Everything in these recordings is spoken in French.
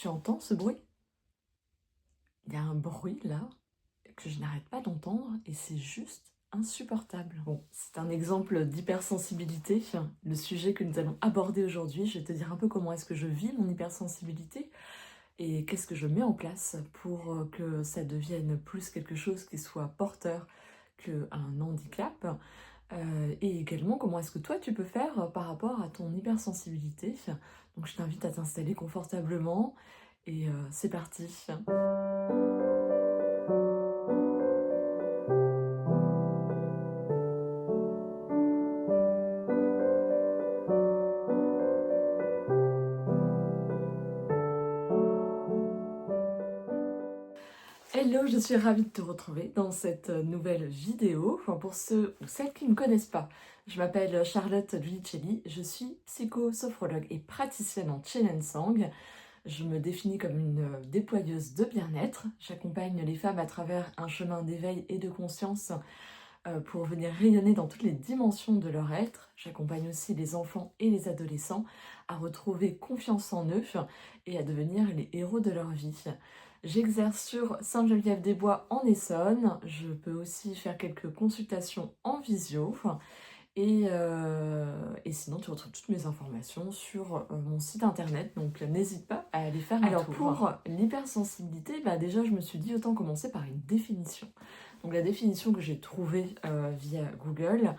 Tu entends ce bruit? Il y a un bruit là que je n'arrête pas d'entendre et c'est juste insupportable. Bon, c'est un exemple d'hypersensibilité, le sujet que nous allons aborder aujourd'hui. Je vais te dire un peu comment est-ce que je vis mon hypersensibilité et qu'est-ce que je mets en place pour que ça devienne plus quelque chose qui soit porteur qu'un handicap. Et également, comment est-ce que toi tu peux faire par rapport à ton hypersensibilité. Donc je t'invite à t'installer confortablement et c'est parti. Hello, je suis ravie de te retrouver dans cette nouvelle vidéo. Enfin, pour ceux ou celles qui ne me connaissent pas, je m'appelle Charlotte Luicelli, je suis psychosophrologue et praticienne en Chiren-Sang. Je me définis comme une déployeuse de bien-être. J'accompagne les femmes à travers un chemin d'éveil et de conscience pour venir rayonner dans toutes les dimensions de leur être. J'accompagne aussi les enfants et les adolescents à retrouver confiance en eux et à devenir les héros de leur vie. J'exerce sur Sainte-Geneviève-des-Bois en Essonne. Je peux aussi faire quelques consultations en visio. Et sinon, tu retrouves toutes mes informations sur mon site internet, donc n'hésite pas à aller faire un tour. Alors pour l'hypersensibilité, déjà je me suis dit autant commencer par une définition. Donc la définition que j'ai trouvée via Google,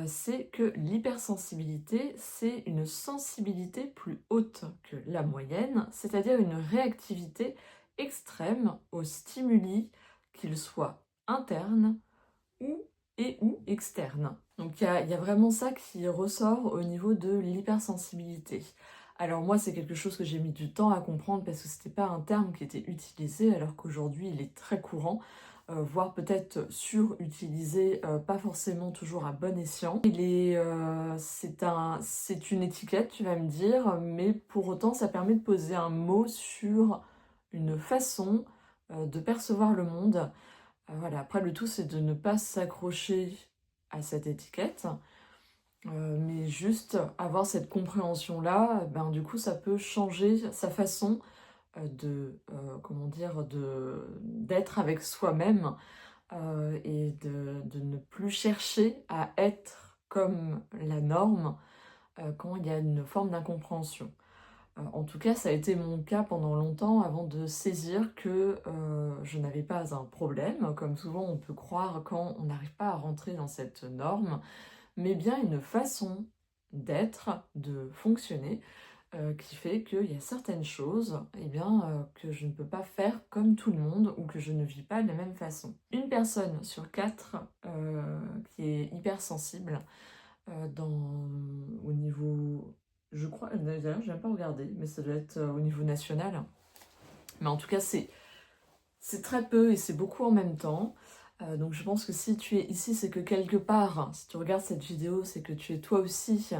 c'est que l'hypersensibilité, c'est une sensibilité plus haute que la moyenne, c'est-à-dire une réactivité extrême aux stimuli, qu'ils soient internes ou externes. Donc il y a vraiment ça qui ressort au niveau de l'hypersensibilité. Alors moi, c'est quelque chose que j'ai mis du temps à comprendre parce que c'était pas un terme qui était utilisé, alors qu'aujourd'hui il est très courant, voire peut-être surutilisé, pas forcément toujours à bon escient. C'est une étiquette, tu vas me dire, mais pour autant ça permet de poser un mot sur une façon de percevoir le monde. Voilà, après le tout c'est de ne pas s'accrocher à cette étiquette, mais juste avoir cette compréhension-là, du coup ça peut changer sa façon comment dire, d'être avec soi-même et de ne plus chercher à être comme la norme quand il y a une forme d'incompréhension. En tout cas, ça a été mon cas pendant longtemps avant de saisir que je n'avais pas un problème, comme souvent on peut croire quand on n'arrive pas à rentrer dans cette norme, mais bien une façon d'être, de fonctionner, qui fait qu'il y a certaines choses que je ne peux pas faire comme tout le monde ou que je ne vis pas de la même façon. Une personne sur quatre qui est hypersensible au niveau, je crois, d'ailleurs je n'ai pas regardé, mais ça doit être au niveau national. Mais en tout cas, c'est très peu et c'est beaucoup en même temps. Donc je pense que si tu es ici, c'est que quelque part, si tu regardes cette vidéo, c'est que tu es toi aussi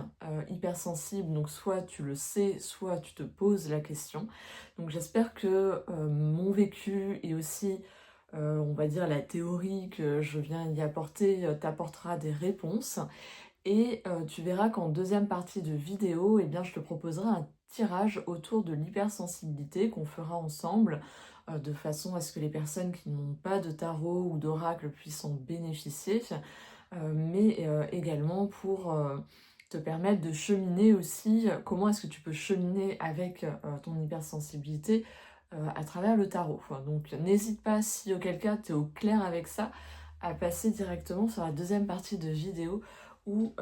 hypersensible. Donc soit tu le sais, soit tu te poses la question. Donc j'espère que mon vécu et aussi, on va dire, la théorie que je viens y apporter t'apportera des réponses. Et tu verras qu'en deuxième partie de vidéo, je te proposerai un tirage autour de l'hypersensibilité qu'on fera ensemble, de façon à ce que les personnes qui n'ont pas de tarot ou d'oracle puissent en bénéficier, mais également pour te permettre de cheminer aussi, comment est-ce que tu peux cheminer avec ton hypersensibilité à travers le tarot. Donc n'hésite pas, si auquel cas tu es au clair avec ça, à passer directement sur la deuxième partie de vidéo où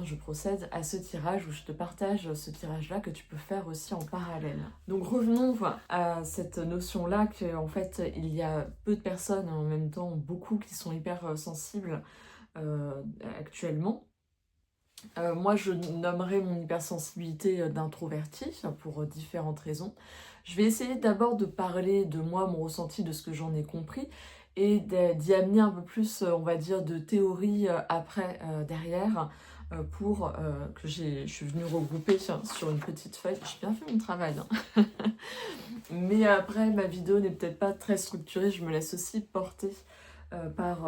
je procède à ce tirage, où je te partage ce tirage-là que tu peux faire aussi en parallèle. Donc revenons à cette notion-là qu'en fait il y a peu de personnes, en même temps beaucoup qui sont hyper sensibles actuellement. Moi je nommerais mon hypersensibilité d'introverti pour différentes raisons. Je vais essayer d'abord de parler de moi, mon ressenti, de ce que j'en ai compris, et d'y amener un peu plus, on va dire, de théorie après, derrière, pour que je suis venue regrouper sur une petite feuille. J'ai bien fait mon travail, hein. Mais après, ma vidéo n'est peut-être pas très structurée, je me laisse aussi porter par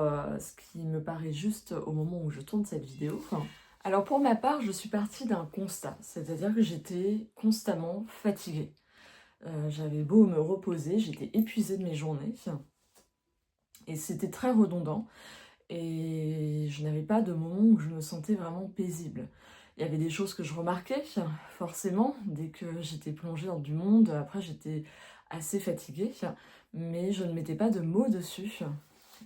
ce qui me paraît juste au moment où je tourne cette vidéo. Alors pour ma part, je suis partie d'un constat, c'est-à-dire que j'étais constamment fatiguée. J'avais beau me reposer, j'étais épuisée de mes journées. Et c'était très redondant. Et je n'avais pas de moment où je me sentais vraiment paisible. Il y avait des choses que je remarquais, forcément, dès que j'étais plongée dans du monde. Après, j'étais assez fatiguée, mais je ne mettais pas de mots dessus.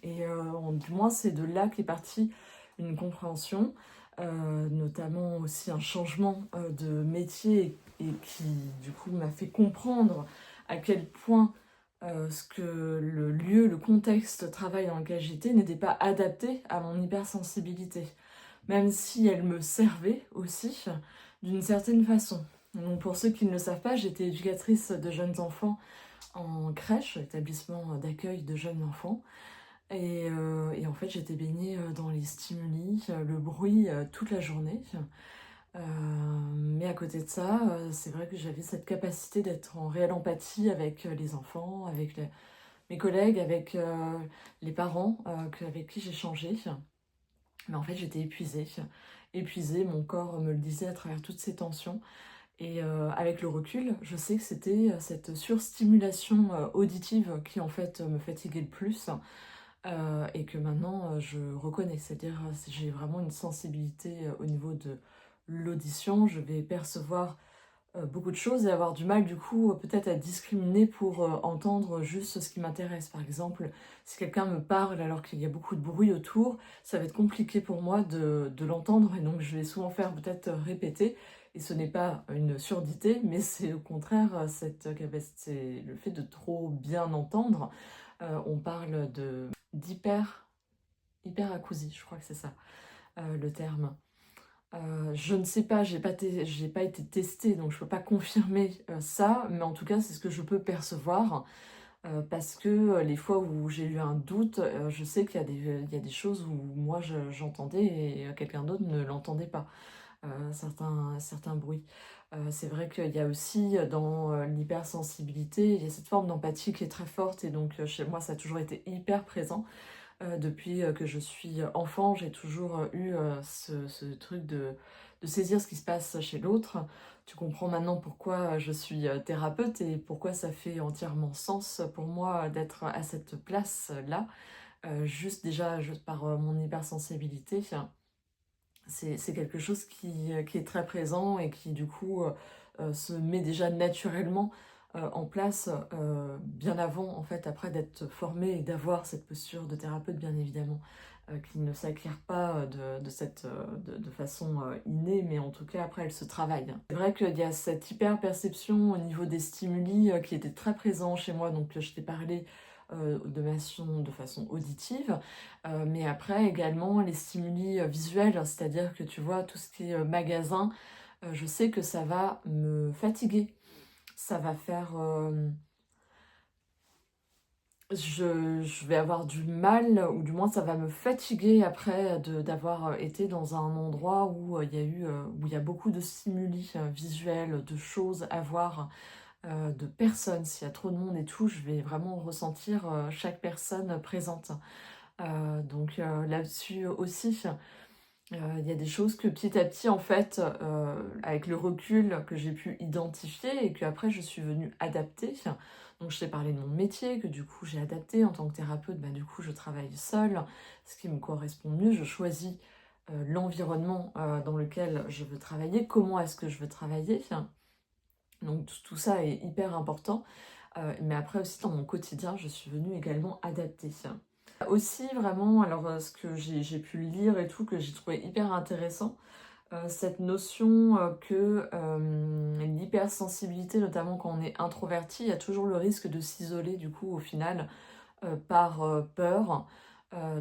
Et du moins, c'est de là qu'est partie une compréhension, notamment aussi un changement de métier et qui, du coup, m'a fait comprendre à quel point ce que le lieu, le contexte de travail dans lequel j'étais n'était pas adapté à mon hypersensibilité, même si elle me servait aussi d'une certaine façon. Donc pour ceux qui ne le savent pas, j'étais éducatrice de jeunes enfants en crèche, établissement d'accueil de jeunes enfants. Et en fait, j'étais baignée dans les stimuli, le bruit toute la journée. Mais à côté de ça, c'est vrai que j'avais cette capacité d'être en réelle empathie avec les enfants, avec mes collègues, avec les parents avec qui j'échangeais. Mais en fait, j'étais épuisée. Épuisée, mon corps me le disait à travers toutes ces tensions. Et avec le recul, je sais que c'était cette surstimulation auditive qui en fait me fatiguait le plus. Et que maintenant je reconnais, c'est-à-dire j'ai vraiment une sensibilité au niveau de l'audition, je vais percevoir beaucoup de choses et avoir du mal du coup peut-être à discriminer pour entendre juste ce qui m'intéresse. Par exemple, si quelqu'un me parle alors qu'il y a beaucoup de bruit autour, ça va être compliqué pour moi de l'entendre et donc je vais souvent faire peut-être répéter. Et ce n'est pas une surdité, mais c'est au contraire cette capacité, le fait de trop bien entendre. On parle hyperacousie, je crois que c'est ça le terme. Je ne sais pas, j'ai pas été testée, donc je peux pas confirmer ça, mais en tout cas c'est ce que je peux percevoir, parce que les fois où j'ai eu un doute, je sais qu'il y a il y a des choses où moi j'entendais et quelqu'un d'autre ne l'entendait pas, certains bruits. C'est vrai qu'il y a aussi dans l'hypersensibilité, il y a cette forme d'empathie qui est très forte et donc chez moi ça a toujours été hyper présent. Depuis que je suis enfant, j'ai toujours eu ce truc de saisir ce qui se passe chez l'autre. Tu comprends maintenant pourquoi je suis thérapeute et pourquoi ça fait entièrement sens pour moi d'être à cette place-là. Juste déjà, juste par mon hypersensibilité, c'est quelque chose qui est très présent et qui du coup se met déjà naturellement en place bien avant en fait après d'être formé et d'avoir cette posture de thérapeute bien évidemment qui ne s'acquiert pas de façon innée mais en tout cas après elle se travaille. C'est vrai qu'il y a cette hyper perception au niveau des stimuli qui était très présent chez moi donc je t'ai parlé de façon auditive, mais après également les stimuli visuels, c'est-à-dire que tu vois tout ce qui est magasin, je sais que ça va me fatiguer, ça va faire... je vais avoir du mal, ou du moins ça va me fatiguer après d'avoir été dans un endroit où où il y a beaucoup de stimuli visuels, de choses à voir, de personnes. S'il y a trop de monde et tout, je vais vraiment ressentir chaque personne présente. Donc là-dessus aussi, il y a des choses que petit à petit, en fait, avec le recul que j'ai pu identifier et que après je suis venue adapter. Donc je t'ai parlé de mon métier, que du coup j'ai adapté en tant que thérapeute, bah, du coup je travaille seule, ce qui me correspond mieux, je choisis l'environnement dans lequel je veux travailler, comment est-ce que je veux travailler. Donc tout ça est hyper important. Mais après aussi dans mon quotidien, je suis venue également adapter. Aussi vraiment, alors ce que j'ai pu lire et tout, que j'ai trouvé hyper intéressant, cette notion que l'hypersensibilité, notamment quand on est introverti, il y a toujours le risque de s'isoler du coup au final par peur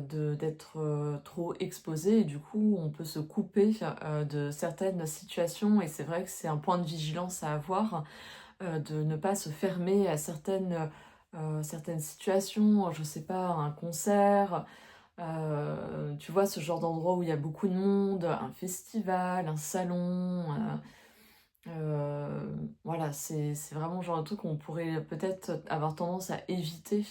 d'être trop exposé et du coup on peut se couper de certaines situations et c'est vrai que c'est un point de vigilance à avoir de ne pas se fermer à certaines situations, je sais pas, un concert, tu vois, ce genre d'endroit où il y a beaucoup de monde, un festival, un salon, voilà, c'est vraiment le genre de truc qu'on pourrait peut-être avoir tendance à éviter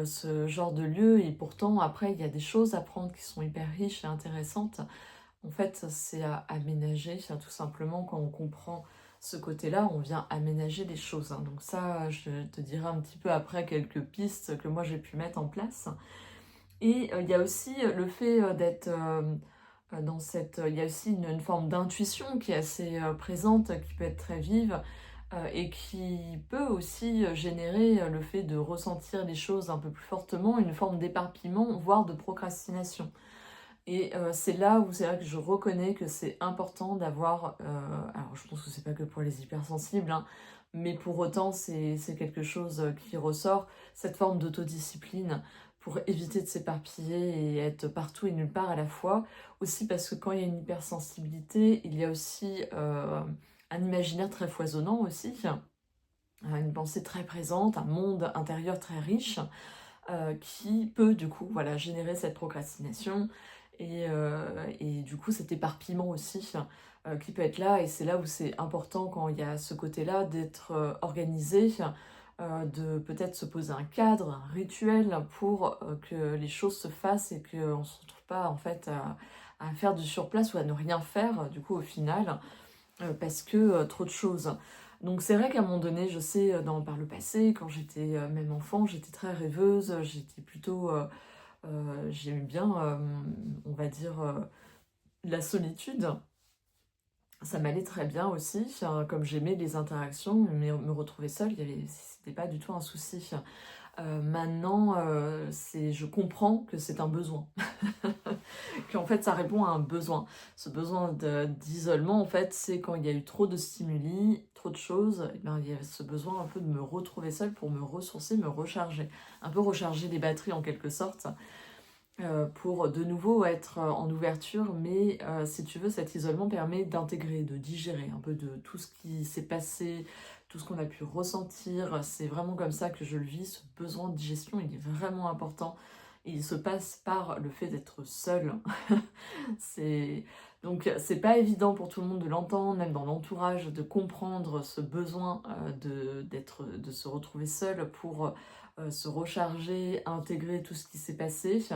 ce genre de lieu et pourtant après il y a des choses à prendre qui sont hyper riches et intéressantes. En fait, c'est à aménager, tout simplement, quand on comprend ce côté-là, on vient aménager les choses, hein. Donc ça, je te dirai un petit peu après quelques pistes que moi j'ai pu mettre en place. Et il y a aussi le fait d'être dans cette... Il y a aussi une forme d'intuition qui est assez présente, qui peut être très vive, et qui peut aussi générer le fait de ressentir les choses un peu plus fortement, une forme d'éparpillement, voire de procrastination. Et c'est là où c'est vrai que je reconnais que c'est important d'avoir... alors je pense que c'est pas que pour les hypersensibles, hein, mais pour autant c'est quelque chose qui ressort, cette forme d'autodiscipline pour éviter de s'éparpiller et être partout et nulle part à la fois. Aussi parce que quand il y a une hypersensibilité, il y a aussi un imaginaire très foisonnant aussi, une pensée très présente, un monde intérieur très riche, qui peut du coup voilà, générer cette procrastination et du coup cet éparpillement aussi qui peut être là. Et c'est là où c'est important quand il y a ce côté-là d'être organisé, de peut-être se poser un cadre, un rituel pour que les choses se fassent et qu'on ne se retrouve pas en fait à faire du surplace ou à ne rien faire du coup au final parce que trop de choses. Donc c'est vrai qu'à un moment donné, je sais, par le passé, quand j'étais même enfant, j'étais très rêveuse, j'étais plutôt... j'aimais bien, on va dire, la solitude. Ça m'allait très bien aussi, comme j'aimais les interactions, mais me retrouver seule, c'était pas du tout un souci. Maintenant, je comprends que c'est un besoin. Qu'en fait, ça répond à un besoin. Ce besoin d'isolement, en fait, c'est quand il y a eu trop de stimuli, trop de choses, et ben, il y a ce besoin un peu de me retrouver seule pour me ressourcer, me recharger. Un peu recharger les batteries en quelque sorte, pour de nouveau être en ouverture. Mais si tu veux, cet isolement permet d'intégrer, de digérer un peu de tout ce qui s'est passé, tout ce qu'on a pu ressentir. C'est vraiment comme ça que je le vis, ce besoin de digestion, il est vraiment important. Et il se passe par le fait d'être seul. c'est... Donc c'est pas évident pour tout le monde de l'entendre, même dans l'entourage, de comprendre ce besoin de se retrouver seul pour se recharger, intégrer tout ce qui s'est passé.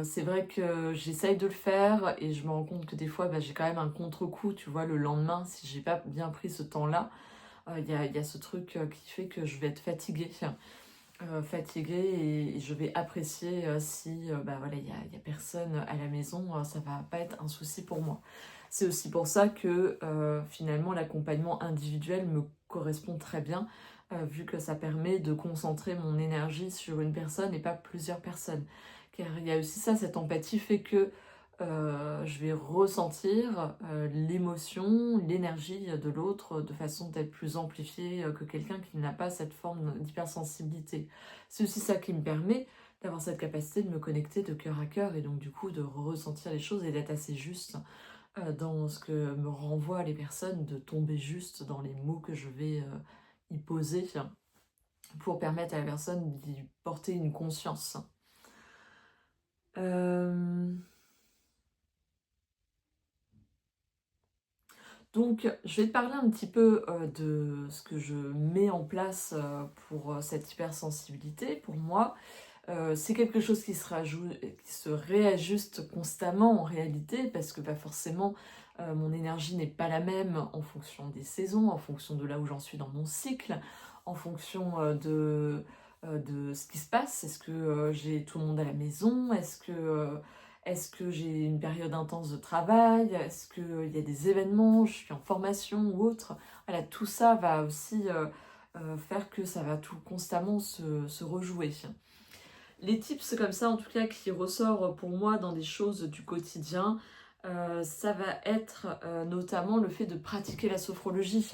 C'est vrai que j'essaye de le faire et je me rends compte que des fois j'ai quand même un contre-coup, tu vois, le lendemain, si j'ai pas bien pris ce temps-là, il y a ce truc qui fait que je vais être fatiguée. Fatiguée et je vais apprécier si voilà, il y a personne à la maison, ça va pas être un souci pour moi. C'est aussi pour ça que finalement l'accompagnement individuel me correspond très bien, vu que ça permet de concentrer mon énergie sur une personne et pas plusieurs personnes. Car il y a aussi ça, cette empathie fait que je vais ressentir l'émotion, l'énergie de l'autre de façon peut-être plus amplifiée que quelqu'un qui n'a pas cette forme d'hypersensibilité. C'est aussi ça qui me permet d'avoir cette capacité de me connecter de cœur à cœur et donc du coup de ressentir les choses et d'être assez juste dans ce que me renvoient les personnes, de tomber juste dans les mots que je vais y poser pour permettre à la personne d'y porter une conscience. Donc, je vais te parler un petit peu de ce que je mets en place pour cette hypersensibilité. Pour moi, c'est quelque chose qui se réajuste constamment en réalité, parce que forcément, mon énergie n'est pas la même en fonction des saisons, en fonction de là où j'en suis dans mon cycle, en fonction de ce qui se passe. Est-ce que j'ai tout le monde à la maison? Est-ce que j'ai une période intense de travail? Est-ce qu'il y a des événements? Je suis en formation ou autre? Voilà, tout ça va aussi faire que ça va tout constamment se rejouer. Les tips comme ça, en tout cas, qui ressort pour moi dans des choses du quotidien, ça va être notamment le fait de pratiquer la sophrologie.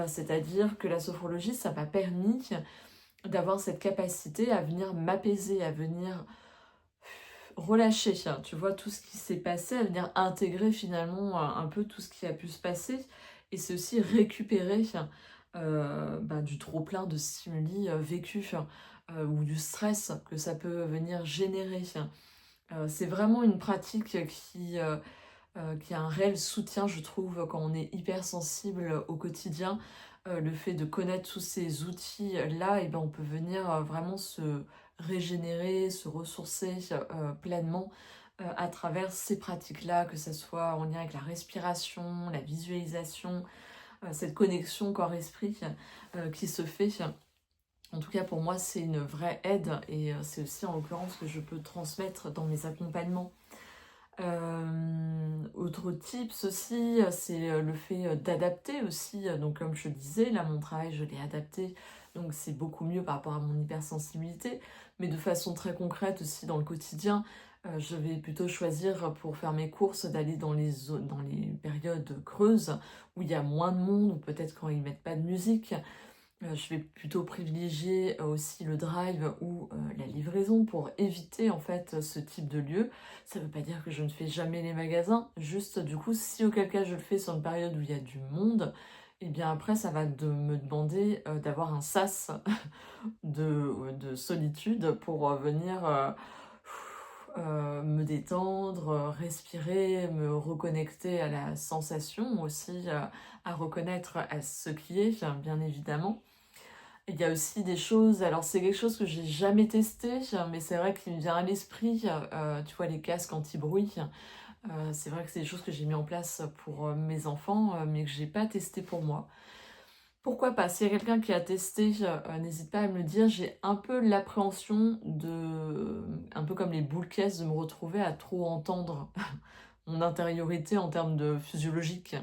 C'est-à-dire que la sophrologie, ça m'a permis d'avoir cette capacité à venir m'apaiser, à venir relâcher, tu vois, tout ce qui s'est passé, à venir intégrer finalement un peu tout ce qui a pu se passer. Et c'est aussi récupérer du trop-plein de stimuli vécus ou du stress que ça peut venir générer. C'est vraiment une pratique qui a un réel soutien, je trouve, quand on est hypersensible au quotidien. Le fait de connaître tous ces outils-là, et on peut venir vraiment se régénérer, se ressourcer pleinement à travers ces pratiques-là, que ce soit en lien avec la respiration, la visualisation, cette connexion corps-esprit qui se fait. En tout cas, pour moi, c'est une vraie aide et c'est aussi en l'occurrence que je peux transmettre dans mes accompagnements. Autre tips aussi, c'est le fait d'adapter aussi. Donc comme je disais, là mon travail je l'ai adapté, donc c'est beaucoup mieux par rapport à mon hypersensibilité, mais de façon très concrète aussi dans le quotidien, je vais plutôt choisir pour faire mes courses d'aller dans les périodes creuses où il y a moins de monde, ou peut-être quand ils mettent pas de musique. Je vais plutôt privilégier aussi le drive ou la livraison pour éviter en fait ce type de lieu. Ça ne veut pas dire que je ne fais jamais les magasins, juste du coup si auquel cas je le fais sur une période où il y a du monde, et bien après ça va me demander d'avoir un sas de solitude pour venir me détendre, respirer, me reconnecter à la sensation aussi, à reconnaître à ce qui est, bien évidemment. Il y a aussi des choses, alors c'est quelque chose que j'ai jamais testé, mais c'est vrai qu'il me vient à l'esprit, tu vois, les casques anti-bruit. C'est vrai que c'est des choses que j'ai mis en place pour mes enfants, mais que j'ai pas testé pour moi. Pourquoi pas? S'il y a quelqu'un qui a testé, n'hésite pas à me le dire. J'ai un peu l'appréhension de, un peu comme les boules caisses, de me retrouver à trop entendre mon intériorité en termes de physiologique,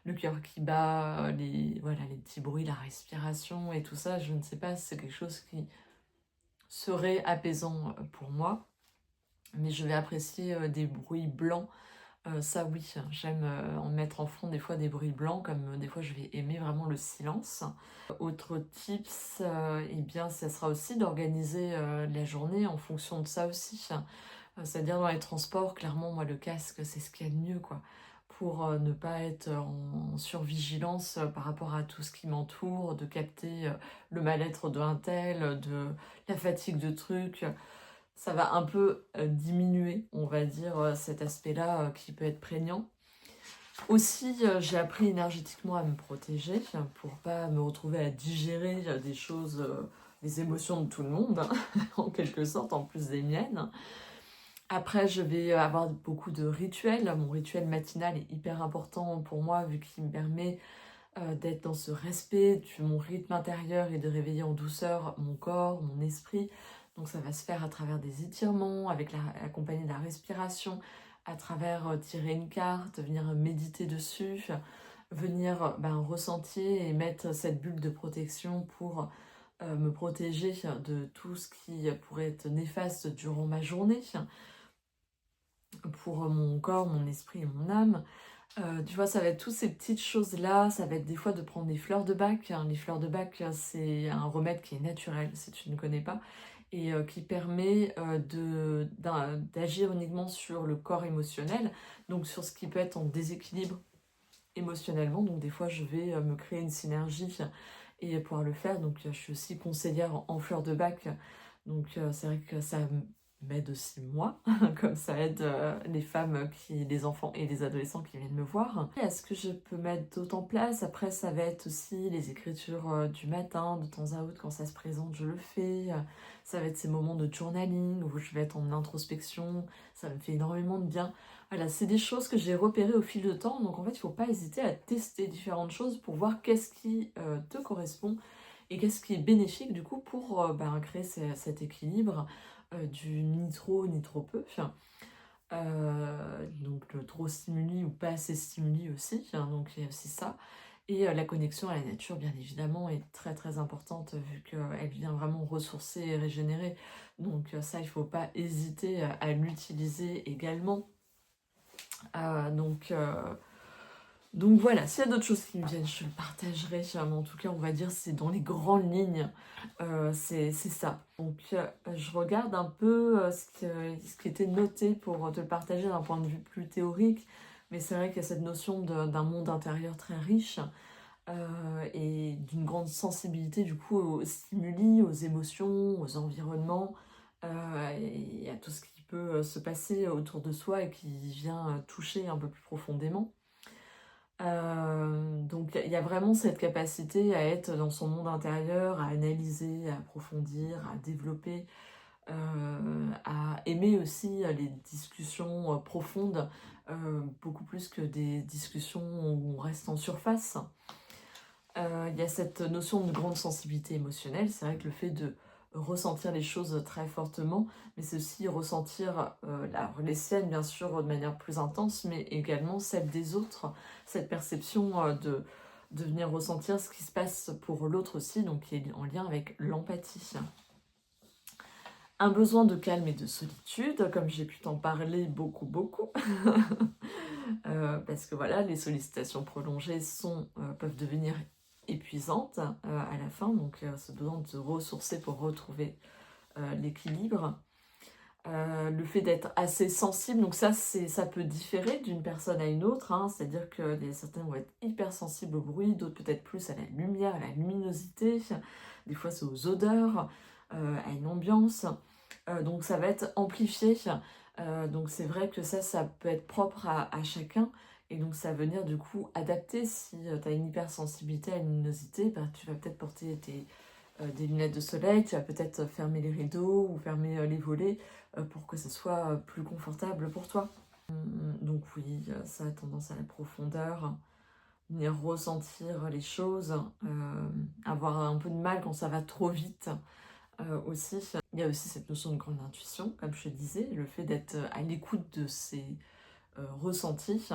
le cœur qui bat, voilà, les petits bruits, la respiration et tout ça. Je ne sais pas si c'est quelque chose qui serait apaisant pour moi, mais je vais apprécier des bruits blancs. Ça oui, j'aime en mettre en fond des fois des bruits blancs, comme des fois je vais aimer vraiment le silence. Autre tips, eh bien ça sera aussi d'organiser la journée en fonction de ça aussi. C'est-à-dire dans les transports, clairement moi le casque c'est ce qu'il y a de mieux quoi. Pour ne pas être en survigilance par rapport à tout ce qui m'entoure, de capter le mal-être d'un tel, de la fatigue de trucs. Ça va un peu diminuer, on va dire, cet aspect-là qui peut être prégnant. Aussi, j'ai appris énergétiquement à me protéger pour pas me retrouver à digérer des choses, des émotions de tout le monde, en quelque sorte, en plus des miennes. Après, je vais avoir beaucoup de rituels. Mon rituel matinal est hyper important pour moi, vu qu'il me permet d'être dans ce respect de mon rythme intérieur et de réveiller en douceur mon corps, mon esprit. Donc ça va se faire à travers des étirements, accompagné de la respiration, à travers tirer une carte, venir méditer dessus, venir ressentir et mettre cette bulle de protection pour me protéger de tout ce qui pourrait être néfaste durant ma journée, pour mon corps, mon esprit et mon âme. Tu vois, ça va être toutes ces petites choses-là, ça va être des fois de prendre des fleurs de bac. Les fleurs de bac, c'est un remède qui est naturel, si tu ne connais pas, et qui permet d'agir uniquement sur le corps émotionnel, donc sur ce qui peut être en déséquilibre émotionnellement. Donc des fois, je vais me créer une synergie et pouvoir le faire. Donc je suis aussi conseillère en fleurs de bac, donc c'est vrai que ça m'aide aussi moi, comme ça aide les femmes, les enfants et les adolescents qui viennent me voir. Est-ce que je peux mettre d'autres en place? Après, ça va être aussi les écritures du matin, de temps à autre, quand ça se présente, je le fais. Ça va être ces moments de journaling où je vais être en introspection, ça me fait énormément de bien. Voilà, c'est des choses que j'ai repérées au fil de temps, donc en fait, il ne faut pas hésiter à tester différentes choses pour voir qu'est-ce qui te correspond et qu'est-ce qui est bénéfique du coup pour créer cet équilibre du ni trop ni trop peu. Donc le trop stimuli ou pas assez stimuli aussi, donc il y a aussi ça. Et la connexion à la nature, bien évidemment, est très très importante vu qu'elle vient vraiment ressourcer et régénérer. Donc ça, il ne faut pas hésiter à l'utiliser également. Donc voilà, s'il y a d'autres choses qui me viennent, je le partagerai. Mais en tout cas, on va dire c'est dans les grandes lignes, c'est ça. Donc je regarde un peu ce qui était noté pour te le partager d'un point de vue plus théorique. Mais c'est vrai qu'il y a cette notion d'un monde intérieur très riche et d'une grande sensibilité du coup aux stimuli, aux émotions, aux environnements et à tout ce qui peut se passer autour de soi et qui vient toucher un peu plus profondément. Donc il y a vraiment cette capacité à être dans son monde intérieur, à analyser, à approfondir, à développer, à aimer aussi les discussions profondes, beaucoup plus que des discussions où on reste en surface. Il y a cette notion de grande sensibilité émotionnelle. C'est vrai que le fait de ressentir les choses très fortement, mais c'est aussi ressentir les siennes, bien sûr, de manière plus intense, mais également celle des autres. Cette perception de venir ressentir ce qui se passe pour l'autre aussi, donc qui est en lien avec l'empathie. Un besoin de calme et de solitude, comme j'ai pu t'en parler beaucoup, parce que voilà, les sollicitations prolongées peuvent devenir épuisantes à la fin, donc ce besoin de se ressourcer pour retrouver l'équilibre. Le fait d'être assez sensible, donc ça peut différer d'une personne à une autre, hein, c'est-à-dire que certains vont être hyper sensibles au bruit, d'autres peut-être plus à la lumière, à la luminosité, des fois c'est aux odeurs, à une ambiance, donc ça va être amplifié, donc c'est vrai que ça peut être propre à chacun, et donc ça va venir du coup adapter. Si tu as une hypersensibilité à la luminosité, bah, tu vas peut-être porter des lunettes de soleil, tu vas peut-être fermer les rideaux ou fermer les volets pour que ce soit plus confortable pour toi. Donc oui, ça a tendance à la profondeur, venir ressentir les choses, avoir un peu de mal quand ça va trop vite aussi. Il y a aussi cette notion de grande intuition, comme je te disais, le fait d'être à l'écoute de ces ressentis,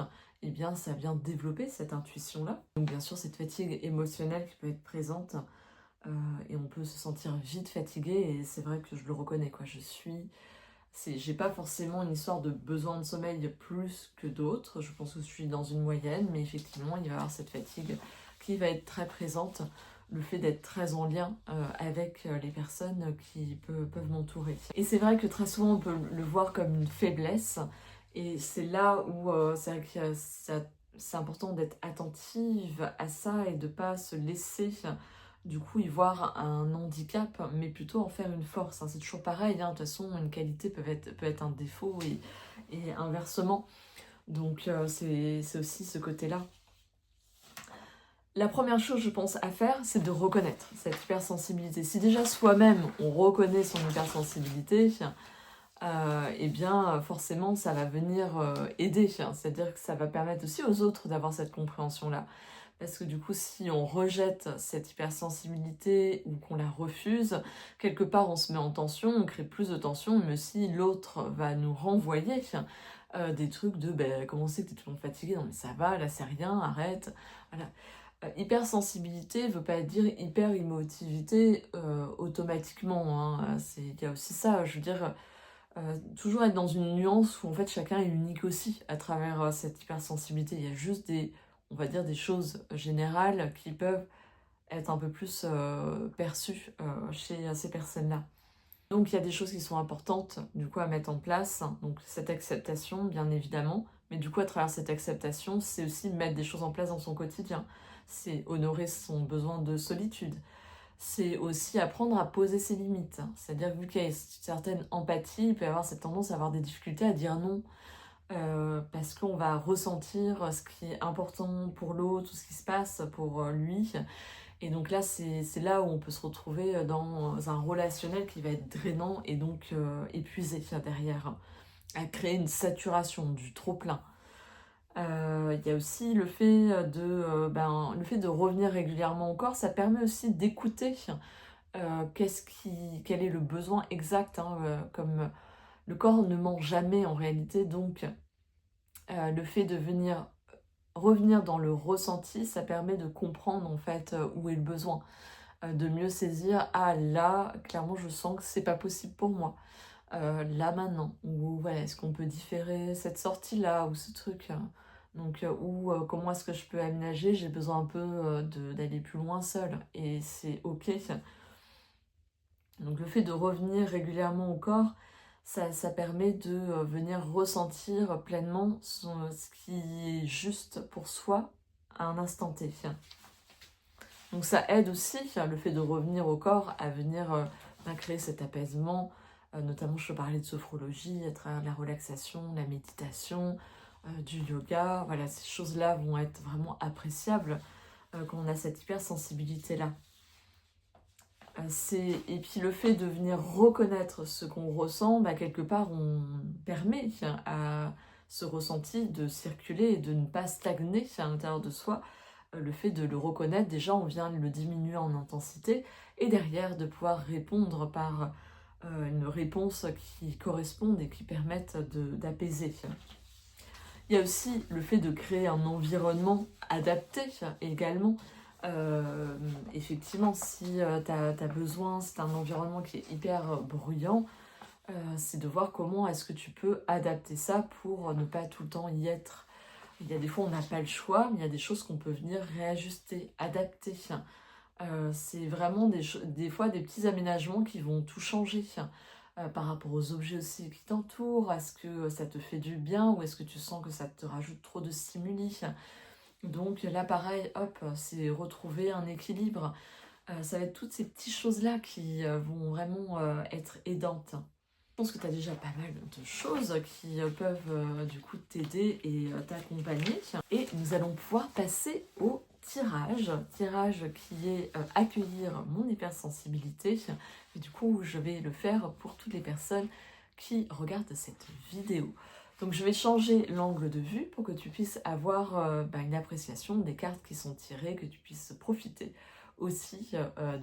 eh bien ça vient développer cette intuition-là. Donc bien sûr, cette fatigue émotionnelle qui peut être présente, et on peut se sentir vite fatigué, et c'est vrai que je le reconnais, quoi. J'ai pas forcément une histoire de besoin de sommeil plus que d'autres, je pense que je suis dans une moyenne, mais effectivement il va y avoir cette fatigue qui va être très présente, le fait d'être très en lien avec les personnes qui peuvent m'entourer. Et c'est vrai que très souvent on peut le voir comme une faiblesse, et c'est là où c'est vrai que c'est important d'être attentive à ça et de pas se laisser du coup y voir un handicap, mais plutôt en faire une force, hein. C'est toujours pareil, hein. De toute façon une qualité peut être un défaut, et inversement. Donc c'est aussi ce côté-là. La première chose, je pense, à faire, c'est de reconnaître cette hypersensibilité. Si déjà soi-même on reconnaît son hypersensibilité, eh bien forcément ça va venir aider, c'est-à-dire que ça va permettre aussi aux autres d'avoir cette compréhension-là. Parce que du coup, si on rejette cette hypersensibilité ou qu'on la refuse, quelque part on se met en tension, on crée plus de tension, mais aussi l'autre va nous renvoyer des trucs de comment c'est que t'es tout le monde fatigué, non mais ça va, là c'est rien, arrête. Voilà. Hypersensibilité ne veut pas dire hyper-émotivité automatiquement, hein. Il y a aussi ça, je veux dire, toujours être dans une nuance où en fait chacun est unique aussi à travers cette hypersensibilité. Il y a juste on va dire, des choses générales qui peuvent être un peu plus perçues chez ces personnes-là. Donc il y a des choses qui sont importantes du coup à mettre en place, donc cette acceptation bien évidemment, mais du coup à travers cette acceptation, c'est aussi mettre des choses en place dans son quotidien, c'est honorer son besoin de solitude, c'est aussi apprendre à poser ses limites, c'est-à-dire vu qu'il y a une certaine empathie, il peut y avoir cette tendance à avoir des difficultés à dire non, parce qu'on va ressentir ce qui est important pour l'autre, tout ce qui se passe pour lui. Et donc là, c'est là où on peut se retrouver dans un relationnel qui va être drainant et donc épuisé derrière, à créer une saturation, du trop-plein. Il y a aussi le fait le fait de revenir régulièrement au corps, ça permet aussi d'écouter quel est le besoin exact, hein, comme le corps ne ment jamais en réalité, donc le fait de revenir dans le ressenti, ça permet de comprendre en fait où est le besoin, de mieux saisir, ah là, clairement je sens que c'est pas possible pour moi, là maintenant, ou voilà, est-ce qu'on peut différer cette sortie-là, ou ce truc, donc, ou comment est-ce que je peux aménager, j'ai besoin un peu d'aller plus loin seule, et c'est ok. Donc le fait de revenir régulièrement au corps, ça permet de venir ressentir pleinement ce qui est juste pour soi à un instant T. Donc ça aide aussi, le fait de revenir au corps, à venir créer cet apaisement. Notamment, je peux parler de sophrologie à travers la relaxation, la méditation, du yoga. Voilà, ces choses-là vont être vraiment appréciables quand on a cette hypersensibilité-là. Et puis le fait de venir reconnaître ce qu'on ressent, quelque part on permet à ce ressenti de circuler et de ne pas stagner à l'intérieur de soi, le fait de le reconnaître, déjà on vient le diminuer en intensité, et derrière de pouvoir répondre par une réponse qui corresponde et qui permette d'apaiser. Il y a aussi le fait de créer un environnement adapté également. Effectivement, si tu as besoin, c'est un environnement qui est hyper bruyant, c'est de voir comment est-ce que tu peux adapter ça pour ne pas tout le temps y être. Il y a des fois on n'a pas le choix, mais il y a des choses qu'on peut venir réajuster, adapter. C'est vraiment des fois des petits aménagements qui vont tout changer. Par rapport aux objets aussi qui t'entourent, est-ce que ça te fait du bien ou est-ce que tu sens que ça te rajoute trop de stimuli? Donc là pareil, hop, c'est retrouver un équilibre. Ça va être toutes ces petites choses-là qui vont vraiment être aidantes. Je pense que tu as déjà pas mal de choses qui peuvent du coup t'aider et t'accompagner. Et nous allons pouvoir passer au tirage qui est accueillir mon hypersensibilité. Et du coup, je vais le faire pour toutes les personnes qui regardent cette vidéo. Donc je vais changer l'angle de vue pour que tu puisses avoir une appréciation des cartes qui sont tirées, que tu puisses profiter aussi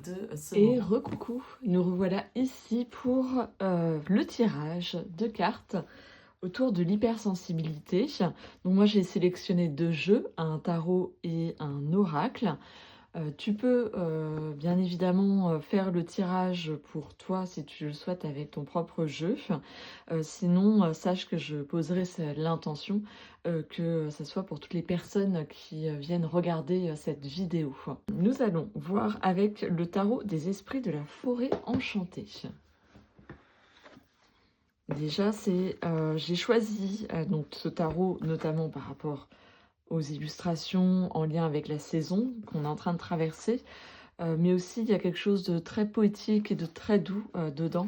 de ce moment. Et recoucou, nous revoilà ici pour le tirage de cartes autour de l'hypersensibilité. Donc moi j'ai sélectionné 2 jeux, un tarot et un oracle. Tu peux bien évidemment faire le tirage pour toi si tu le souhaites avec ton propre jeu. Sinon, sache que je poserai l'intention que ce soit pour toutes les personnes qui viennent regarder cette vidéo. Nous allons voir avec le tarot des esprits de la forêt enchantée. Déjà, j'ai choisi donc ce tarot notamment par rapport aux illustrations en lien avec la saison qu'on est en train de traverser, mais aussi il y a quelque chose de très poétique et de très doux dedans,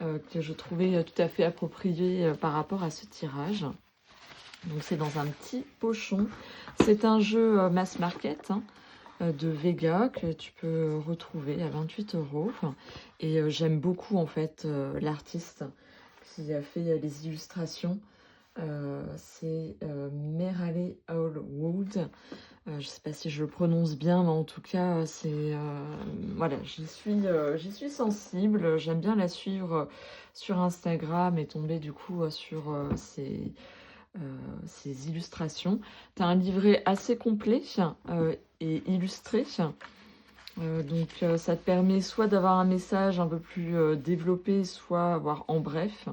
que je trouvais tout à fait approprié par rapport à ce tirage. Donc c'est dans un petit pochon. C'est un jeu mass market de Vega que tu peux retrouver à 28 €. Et j'aime beaucoup en fait l'artiste qui a fait les illustrations. C'est Merale Allwood. Je ne sais pas si je le prononce bien, mais en tout cas, voilà, j'y suis sensible. J'aime bien la suivre sur Instagram et tomber du coup sur ses illustrations. Tu as un livret assez complet et illustré. Donc ça te permet soit d'avoir un message un peu plus développé, soit avoir en bref.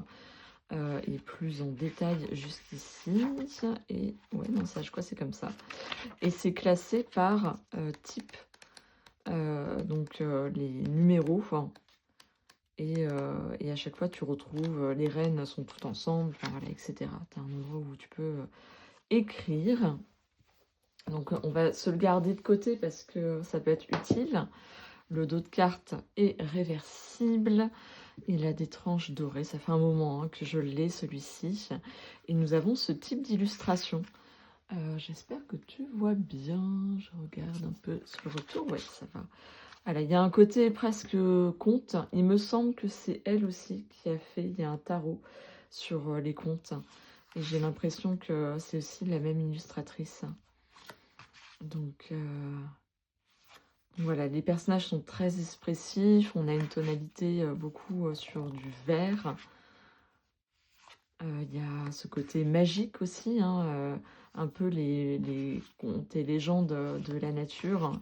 Et plus en détail juste ici. Et ouais, non, ça, je crois que c'est comme ça. Et c'est classé par type, donc les numéros. Et à chaque fois, tu retrouves, les reines sont toutes ensemble, enfin, voilà, etc. Tu as un endroit où tu peux écrire. Donc on va se le garder de côté parce que ça peut être utile. Le dos de carte est réversible. Il a des tranches dorées. Ça fait un moment que je l'ai, celui-ci. Et nous avons ce type d'illustration. J'espère que tu vois bien. Je regarde un peu sur le retour. Ouais, ça va. Voilà, il y a un côté presque conte. Il me semble que c'est elle aussi qui a fait. Il y a un tarot sur les contes. Et j'ai l'impression que c'est aussi la même illustratrice. Donc... voilà, les personnages sont très expressifs. On a une tonalité beaucoup sur du vert. Il y a ce côté magique aussi, un peu les contes et légendes de la nature.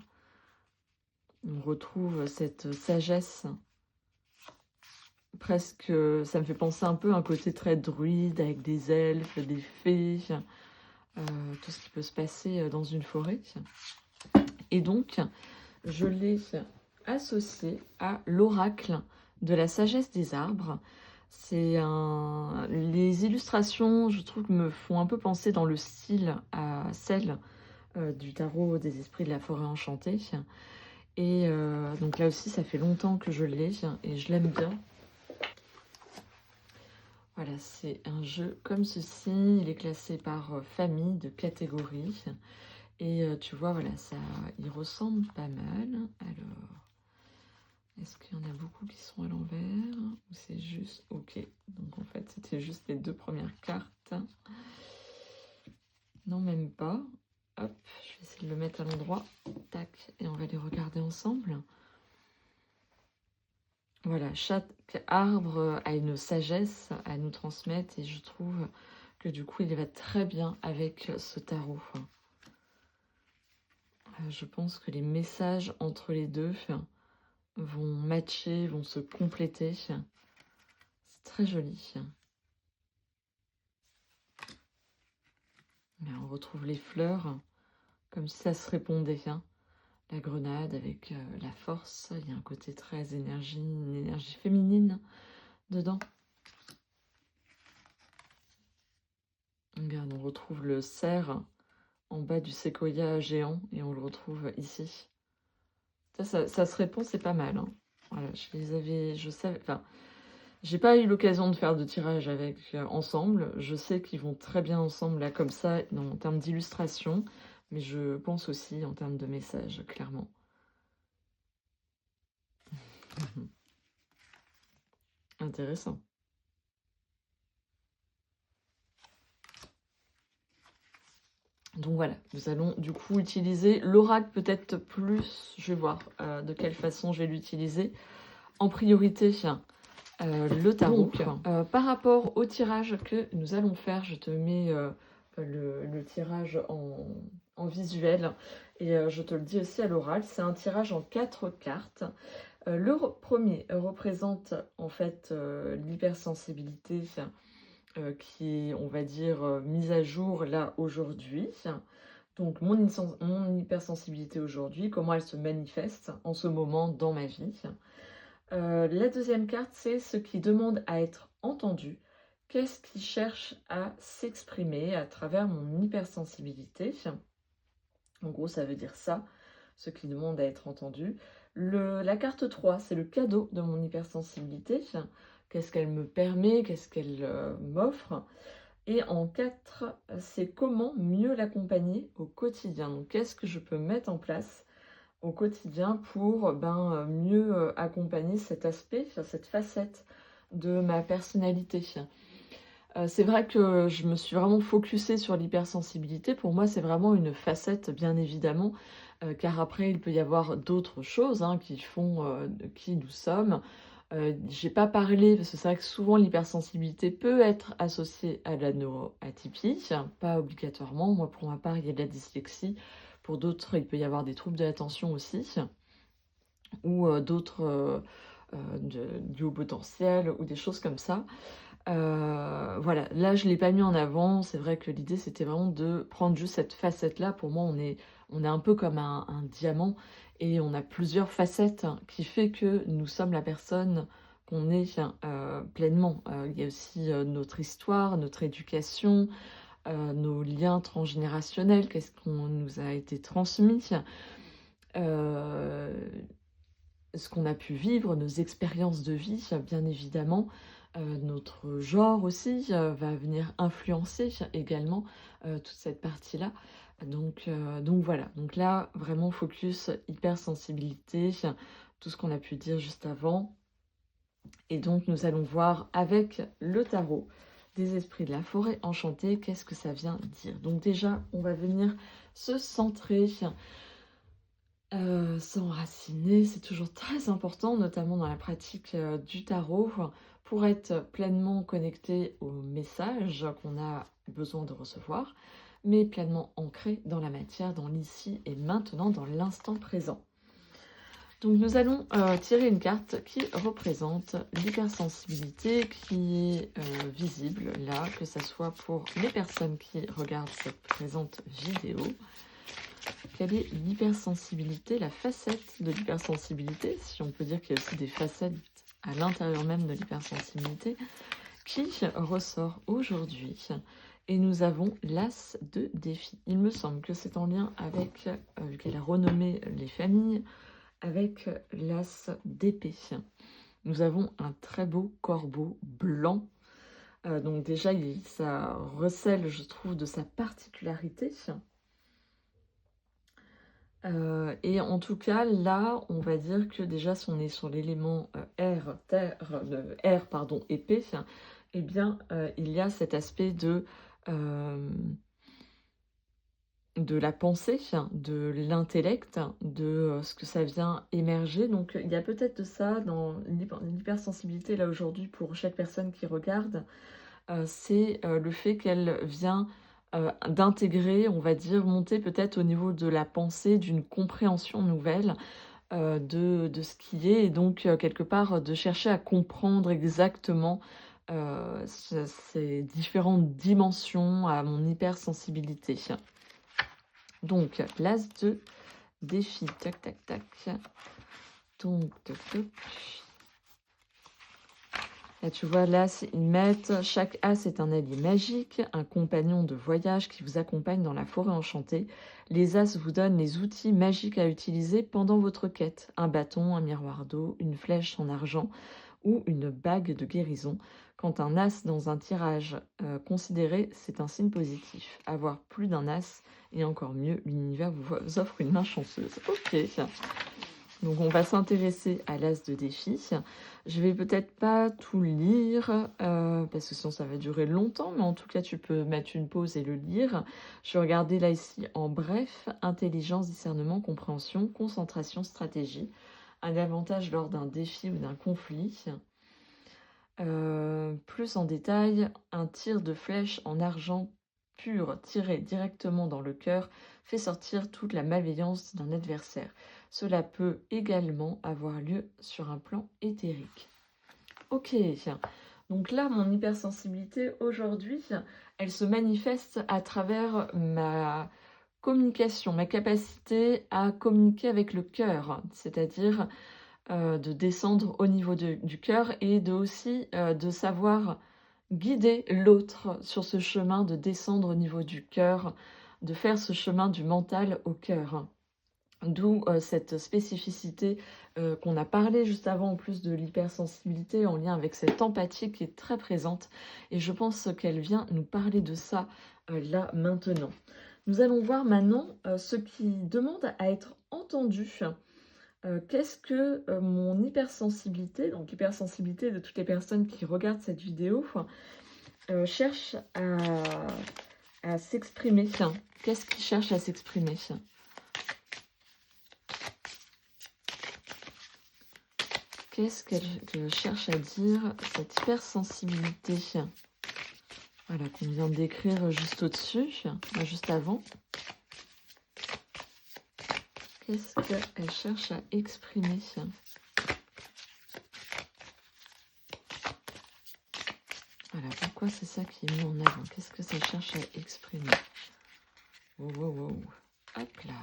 On retrouve cette sagesse. Presque, ça me fait penser un peu à un côté très druide avec des elfes, des fées, tout ce qui peut se passer dans une forêt. Et donc, je l'ai associé à l'oracle de la sagesse des arbres. Les illustrations, je trouve, me font un peu penser dans le style à celle du tarot des esprits de la forêt enchantée. Et donc là aussi, ça fait longtemps que je l'ai et je l'aime bien. Voilà, c'est un jeu comme ceci. Il est classé par famille de catégorie. Et tu vois, voilà, il ressemble pas mal. Alors, est-ce qu'il y en a beaucoup qui sont à l'envers ou c'est juste... Ok, donc en fait, c'était juste les 2 premières cartes. Non, même pas. Hop, je vais essayer de le mettre à l'endroit. Tac, et on va les regarder ensemble. Voilà, chaque arbre a une sagesse à nous transmettre et je trouve que du coup, il va très bien avec ce tarot. Je pense que les messages entre les deux vont matcher, vont se compléter. C'est très joli. Là, on retrouve les fleurs comme si ça se répondait. La grenade avec la force, il y a un côté très une énergie féminine dedans. Regarde, on retrouve le cerf en bas du séquoia géant et on le retrouve ici. Ça se répond, c'est pas mal. Voilà, je les avais, je savais, enfin, j'ai pas eu l'occasion de faire de tirage avec ensemble. Je sais qu'ils vont très bien ensemble là comme ça en termes d'illustration, mais je pense aussi en termes de message, clairement. Intéressant. Donc voilà, nous allons du coup utiliser l'oracle peut-être plus, je vais voir de quelle façon je vais l'utiliser. En priorité, le tarot. Donc, par rapport au tirage que nous allons faire, je te mets le tirage en visuel et je te le dis aussi à l'oral. C'est un tirage en 4 cartes. Le premier représente en fait l'hypersensibilité qui est, on va dire, mise à jour là aujourd'hui. Donc mon hypersensibilité aujourd'hui, comment elle se manifeste en ce moment dans ma vie. La deuxième carte, c'est ce qui demande à être entendu. Qu'est-ce qui cherche à s'exprimer à travers mon hypersensibilité? En gros, ça veut dire ça, ce qui demande à être entendu. La carte 3, c'est le cadeau de mon hypersensibilité. Qu'est-ce qu'elle me permet? Qu'est-ce qu'elle m'offre? Et en 4, c'est comment mieux l'accompagner au quotidien. Donc, qu'est-ce que je peux mettre en place au quotidien pour mieux accompagner cet aspect, cette facette de ma personnalité. C'est vrai que je me suis vraiment focusée sur l'hypersensibilité. Pour moi, c'est vraiment une facette, bien évidemment, car après, il peut y avoir d'autres choses qui font de qui nous sommes. J'ai pas parlé, parce que c'est vrai que souvent l'hypersensibilité peut être associée à la neuroatypie, pas obligatoirement. Moi, pour ma part, il y a de la dyslexie. Pour d'autres, il peut y avoir des troubles de l'attention aussi, ou d'autres du haut potentiel, ou des choses comme ça. Voilà, là je ne l'ai pas mis en avant, c'est vrai que l'idée c'était vraiment de prendre juste cette facette-là. Pour moi, on est un peu comme un diamant, et on a plusieurs facettes qui fait que nous sommes la personne qu'on est pleinement. Il y a aussi notre histoire, notre éducation, nos liens transgénérationnels, qu'est-ce qu'on nous a été transmis, euh, ce qu'on a pu vivre, nos expériences de vie, bien évidemment. Notre genre aussi va venir influencer également toute cette partie-là. Donc voilà, donc là, vraiment focus, hypersensibilité, tout ce qu'on a pu dire juste avant. Et donc nous allons voir avec le tarot des esprits de la forêt enchantée, qu'est-ce que ça vient dire. Donc déjà, on va venir se centrer, s'enraciner, c'est toujours très important, notamment dans la pratique du tarot, pour être pleinement connecté au message qu'on a besoin de recevoir, mais pleinement ancré dans la matière, dans l'ici et maintenant, dans l'instant présent. Donc nous allons tirer une carte qui représente l'hypersensibilité qui est visible là, que ce soit pour les personnes qui regardent cette présente vidéo. Quelle est l'hypersensibilité, la facette de l'hypersensibilité, si on peut dire qu'il y a aussi des facettes à l'intérieur même de l'hypersensibilité, qui ressort aujourd'hui. Et nous avons l'as de défi. Il me semble que c'est en lien avec, vu qu'elle a renommé les familles, avec l'as d'épée. Nous avons un très beau corbeau blanc. Donc déjà, ça recèle, je trouve, de sa particularité. Et en tout cas, là, on va dire que déjà, si on est sur l'élément air, pardon, épée, eh bien, il y a cet aspect de de la pensée, de l'intellect, de ce que ça vient émerger. Donc il y a peut-être de ça dans l'hypersensibilité là aujourd'hui pour chaque personne qui regarde. C'est le fait qu'elle vient d'intégrer, on va dire, monter peut-être au niveau de la pensée, d'une compréhension nouvelle de ce qui est, et donc quelque part de chercher à comprendre exactement ces différentes dimensions à mon hypersensibilité. Donc, l'as de défi, tac, tac, tac. Donc, toc, toc. Là, tu vois, l'as, ils mettent, chaque as est un allié magique, un compagnon de voyage qui vous accompagne dans la forêt enchantée. Les as vous donnent les outils magiques à utiliser pendant votre quête. Un bâton, un miroir d'eau, une flèche en argent ou une bague de guérison. Quand un as dans un tirage considéré, c'est un signe positif. Avoir plus d'un as, et encore mieux, l'univers vous offre une main chanceuse. Ok. Donc on va s'intéresser à l'as de défi. Je vais peut-être pas tout lire, parce que sinon ça va durer longtemps, mais en tout cas tu peux mettre une pause et le lire. Je vais regarder là ici en bref, intelligence, discernement, compréhension, concentration, stratégie. Un avantage lors d'un défi ou d'un conflit. Plus en détail, un tir de flèche en argent pur tiré directement dans le cœur fait sortir toute la malveillance d'un adversaire. Cela peut également avoir lieu sur un plan éthérique. Ok, donc là, mon hypersensibilité aujourd'hui, elle se manifeste à travers ma communication, ma capacité à communiquer avec le cœur, c'est-à-dire de descendre au niveau du cœur et aussi de savoir guider l'autre sur ce chemin de descendre au niveau du cœur, de faire ce chemin du mental au cœur. D'où cette spécificité qu'on a parlé juste avant, en plus de l'hypersensibilité, en lien avec cette empathie qui est très présente. Et je pense qu'elle vient nous parler de ça là maintenant. Nous allons voir maintenant ce qui demande à être entendu. Qu'est-ce que mon hypersensibilité, donc l'hypersensibilité de toutes les personnes qui regardent cette vidéo, cherche à s'exprimer. Qu'est-ce qui cherche à s'exprimer? Qu'est-ce qu'elle cherche à dire, cette hypersensibilité? Voilà, qu'on vient d'écrire juste au-dessus, juste avant. Qu'est-ce qu'elle cherche à exprimer? Voilà, pourquoi c'est ça qui est mis en avant? Qu'est-ce que ça cherche à exprimer? Wow, wow, wow. Hop là.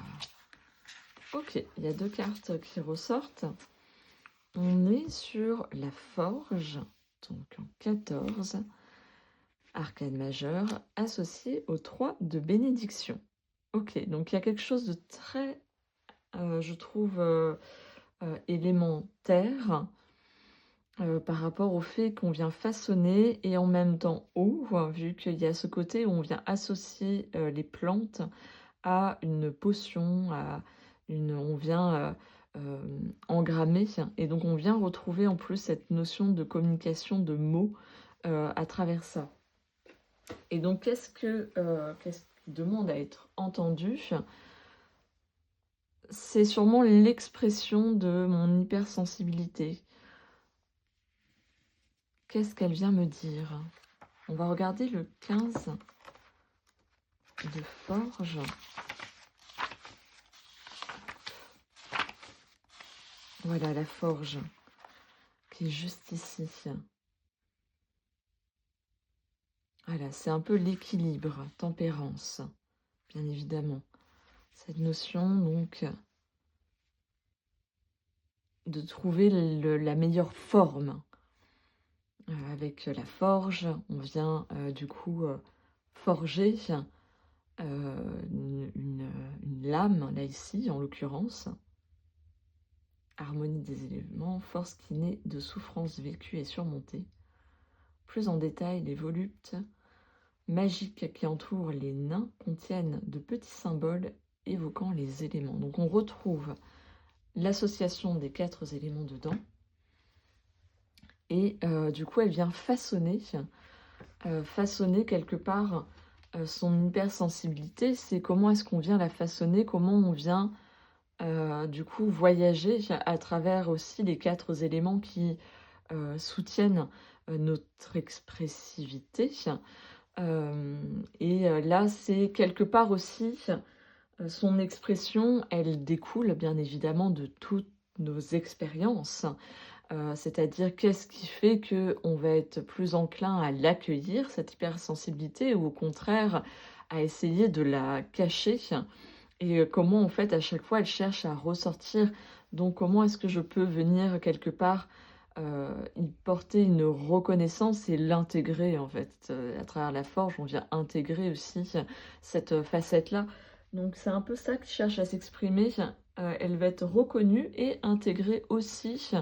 Ok, il y a deux cartes qui ressortent. On est sur la forge, donc en 14, arcane majeur, associé au 3 de bénédiction. Ok, donc il y a quelque chose de très, je trouve, élémentaire par rapport au fait qu'on vient façonner et en même temps vu qu'il y a ce côté où on vient associer les plantes à une potion, on vient engrammer, et donc on vient retrouver en plus cette notion de communication de mots à travers ça. Et donc qu'est-ce qui demande à être entendu? C'est sûrement l'expression de mon hypersensibilité. Qu'est-ce qu'elle vient me dire? On va regarder le 15 de forge. Voilà la forge qui est juste ici. Voilà, c'est un peu l'équilibre, tempérance, bien évidemment. Cette notion, donc, de trouver la meilleure forme. Avec la forge, on vient du coup forger une lame, là ici, en l'occurrence. Harmonie des éléments, force qui naît de souffrances vécues et surmontées. Plus en détail, les voluptes magiques qui entourent les nains contiennent de petits symboles évoquant les éléments. Donc on retrouve l'association des 4 éléments dedans. Et du coup, elle vient façonner quelque part son hypersensibilité, c'est comment est-ce qu'on vient la façonner, comment on vient, du coup, voyager à travers aussi les 4 éléments qui, soutiennent, notre expressivité. Là, c'est quelque part aussi, son expression, elle découle bien évidemment de toutes nos expériences. C'est-à-dire qu'est-ce qui fait que on va être plus enclin à l'accueillir, cette hypersensibilité, ou au contraire à essayer de la cacher? Et comment en fait à chaque fois elle cherche à ressortir. Donc comment est-ce que je peux venir quelque part, y porter une reconnaissance et l'intégrer en fait? À travers la forge, on vient intégrer aussi cette, facette-là. Donc c'est un peu ça qui cherche à s'exprimer. Elle va être reconnue et intégrée aussi,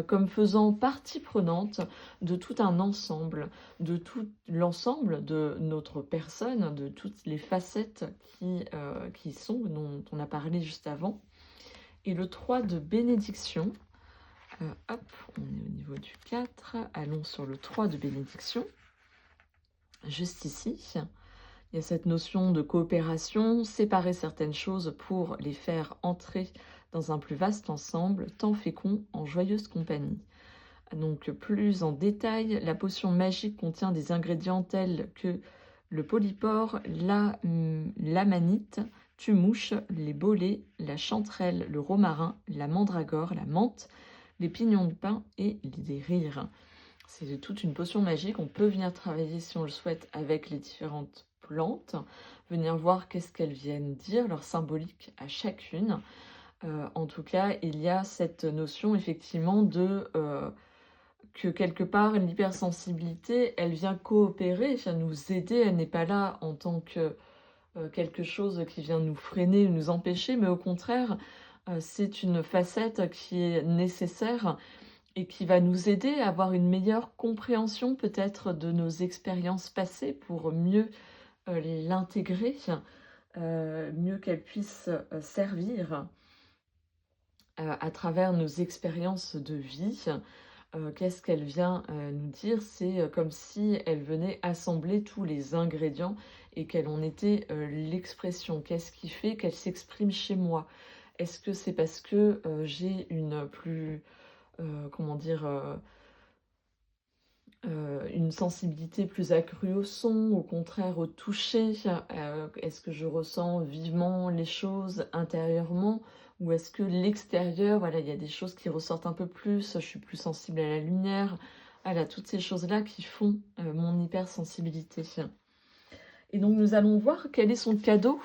comme faisant partie prenante de tout un ensemble, de tout l'ensemble de notre personne, de toutes les facettes qui sont, dont on a parlé juste avant. Et le 3 de bénédiction, hop, on est au niveau du 4, allons sur le 3 de bénédiction. Juste ici, il y a cette notion de coopération, séparer certaines choses pour les faire entrer dans un plus vaste ensemble, tant fécond en joyeuse compagnie. Donc plus en détail, la potion magique contient des ingrédients tels que le polypore, l'amanite, tumouche, les bolets, la chanterelle, le romarin, la mandragore, la menthe, les pignons de pin et les rires. C'est toute une potion magique. On peut venir travailler, si on le souhaite, avec les différentes plantes, venir voir qu'est-ce qu'elles viennent dire, leur symbolique à chacune. En tout cas, il y a cette notion effectivement de que quelque part, l'hypersensibilité, elle vient coopérer, elle vient nous aider, elle n'est pas là en tant que quelque chose qui vient nous freiner ou nous empêcher, mais au contraire, c'est une facette qui est nécessaire et qui va nous aider à avoir une meilleure compréhension peut-être de nos expériences passées pour mieux l'intégrer, mieux qu'elle puisse servir à travers nos expériences de vie. Qu'est-ce qu'elle vient nous dire? C'est comme si elle venait assembler tous les ingrédients et qu'elle en était l'expression. Qu'est-ce qui fait qu'elle s'exprime chez moi? Est-ce que c'est parce que j'ai une plus, comment dire, une sensibilité plus accrue au son, au contraire au toucher? Est-ce que je ressens vivement les choses intérieurement? Ou est-ce que l'extérieur, voilà, il y a des choses qui ressortent un peu plus, je suis plus sensible à la lumière, voilà, toutes ces choses-là qui font mon hypersensibilité. Et donc nous allons voir quel est son cadeau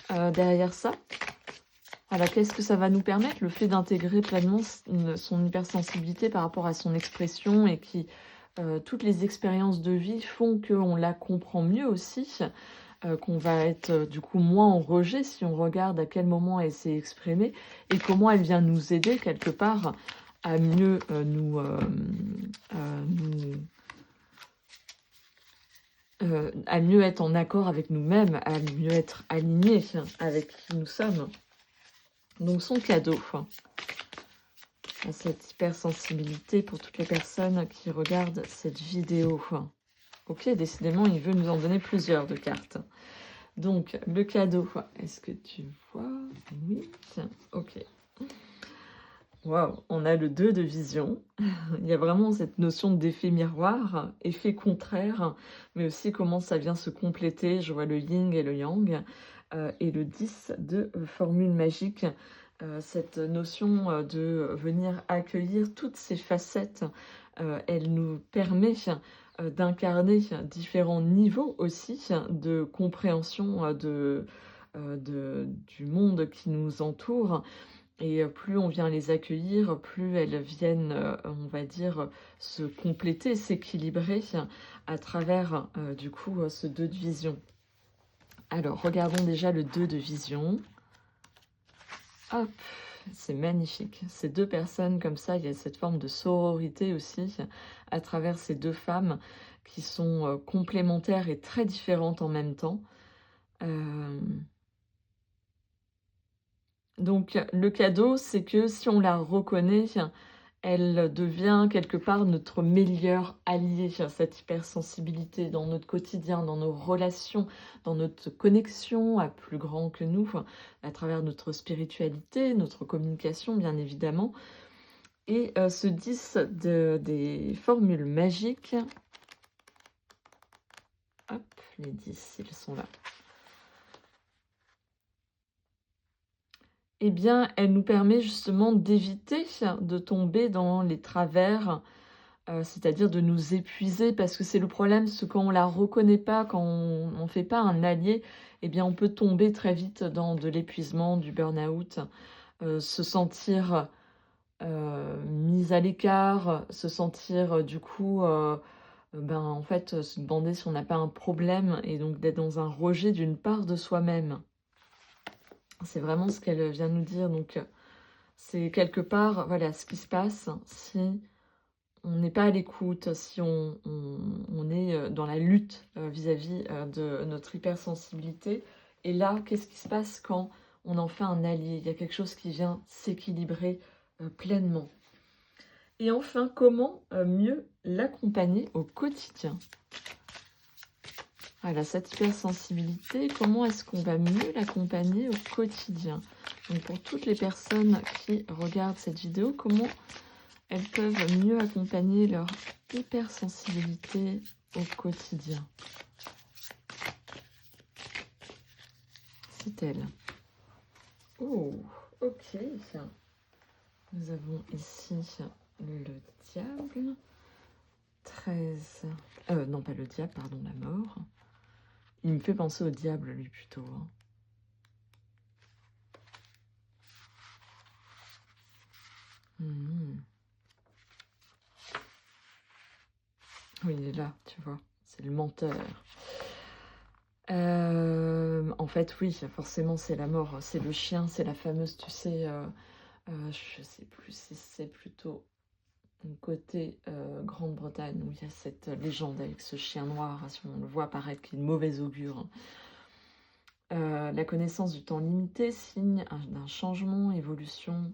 derrière ça. Voilà, qu'est-ce que ça va nous permettre, le fait d'intégrer pleinement son hypersensibilité par rapport à son expression et qui toutes les expériences de vie font qu'on la comprend mieux aussi, qu'on va être du coup moins en rejet si on regarde à quel moment elle s'est exprimée et comment elle vient nous aider quelque part à mieux à mieux être en accord avec nous-mêmes, à mieux être alignés avec qui nous sommes. Donc son cadeau à cette hypersensibilité pour toutes les personnes qui regardent cette vidéo. Ok, décidément, il veut nous en donner plusieurs de cartes. Donc, le cadeau, est-ce que tu vois? Oui, tiens, ok. Waouh, on a le 2 de vision. Il y a vraiment cette notion d'effet miroir, effet contraire, mais aussi comment ça vient se compléter. Je vois le yin et le yang. Et le 10 de formule magique. Cette notion de venir accueillir toutes ces facettes, elle nous permet d'incarner différents niveaux aussi de compréhension du monde qui nous entoure. Et plus on vient les accueillir, plus elles viennent, on va dire, se compléter, s'équilibrer à travers, du coup, ce 2 de vision. Alors, regardons déjà le 2 de vision. Hop, c'est magnifique. Ces 2 personnes comme ça, il y a cette forme de sororité aussi à travers ces 2 femmes qui sont complémentaires et très différentes en même temps. Donc le cadeau, c'est que si on la reconnaît, elle devient quelque part notre meilleur allié, cette hypersensibilité dans notre quotidien, dans nos relations, dans notre connexion à plus grand que nous, à travers notre spiritualité, notre communication bien évidemment. Et ce 10 des formules magiques, hop, les 10, ils sont là. Eh bien, elle nous permet justement d'éviter de tomber dans les travers, c'est-à-dire de nous épuiser, parce que c'est le problème, c'est quand on la reconnaît pas, quand on fait pas un allié, eh bien, on peut tomber très vite dans de l'épuisement, du burn-out, se sentir mis à l'écart, se sentir du coup, ben, en fait, se demander si on n'a pas un problème et donc d'être dans un rejet d'une part de soi-même. C'est vraiment ce qu'elle vient nous dire, donc c'est quelque part, voilà, ce qui se passe si on n'est pas à l'écoute, si on est dans la lutte vis-à-vis de notre hypersensibilité. Et là, qu'est-ce qui se passe quand on en fait un allié? Il y a quelque chose qui vient s'équilibrer pleinement. Et enfin, comment mieux l'accompagner au quotidien? Voilà, cette hypersensibilité, comment est-ce qu'on va mieux l'accompagner au quotidien? Donc pour toutes les personnes qui regardent cette vidéo, comment elles peuvent mieux accompagner leur hypersensibilité au quotidien? C'est elle. Oh, ok. Nous avons ici le diable. 13. Non, pas le diable, pardon, la mort. Il me fait penser au diable, lui, plutôt. Hein. Oui, il est là, tu vois. C'est le menteur. En fait, oui, forcément, c'est la mort. C'est le chien, c'est la fameuse, tu sais... je sais plus si c'est plutôt côté Grande-Bretagne où il y a cette légende avec ce chien noir, si on le voit apparaître, qui est une mauvaise augure. La connaissance du temps limité, signe d'un changement, évolution.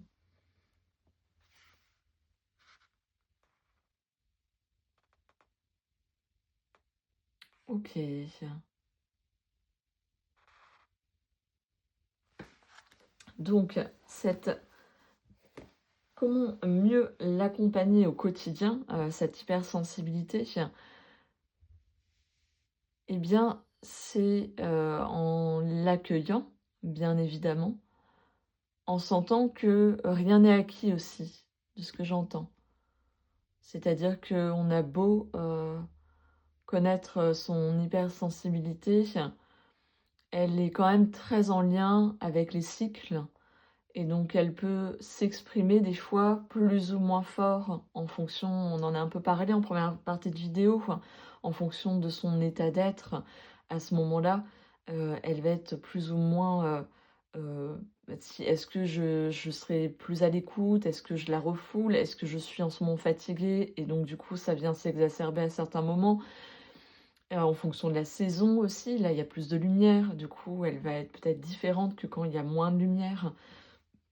Ok. Donc, comment mieux l'accompagner au quotidien, cette hypersensibilité? Eh bien, c'est en l'accueillant, bien évidemment, en sentant que rien n'est acquis aussi, de ce que j'entends. C'est-à-dire qu'on a beau connaître son hypersensibilité, elle est quand même très en lien avec les cycles. Et donc, elle peut s'exprimer des fois plus ou moins fort en fonction, on en a un peu parlé en première partie de vidéo, en fonction de son état d'être. À ce moment-là, elle va être plus ou moins... est-ce que je serai plus à l'écoute? Est-ce que je la refoule? Est-ce que je suis en ce moment fatiguée? Et donc, du coup, ça vient s'exacerber à certains moments. En fonction de la saison aussi, là, il y a plus de lumière. Du coup, elle va être peut-être différente que quand il y a moins de lumière.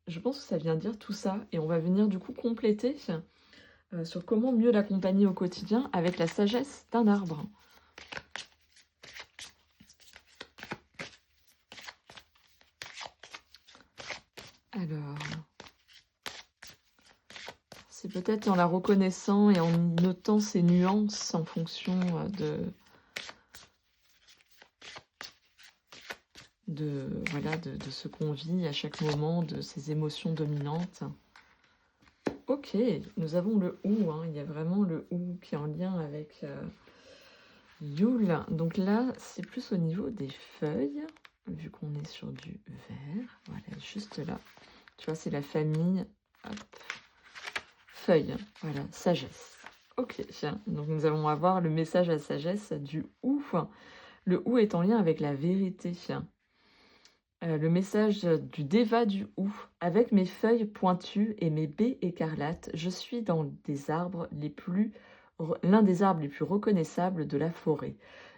Je pense que ça vient dire tout ça et on va venir du coup compléter sur comment mieux l'accompagner au quotidien avec la sagesse d'un arbre. Alors, c'est peut-être en la reconnaissant et en notant ses nuances en fonction voilà, de ce qu'on vit à chaque moment, de ses émotions dominantes. Ok, nous avons le ou, hein. Il y a vraiment le ou qui est en lien avec Yule. Donc là, c'est plus au niveau des feuilles, vu qu'on est sur du vert. Voilà, juste là. Tu vois, c'est la famille. Hop. Feuilles, voilà, sagesse. Ok, donc nous allons avoir le message à sagesse du ou. Le ou est en lien avec la vérité. Le message du déva du ou. Avec mes feuilles pointues et mes baies écarlates, je suis dans l'un des arbres les plus reconnaissables de la forêt.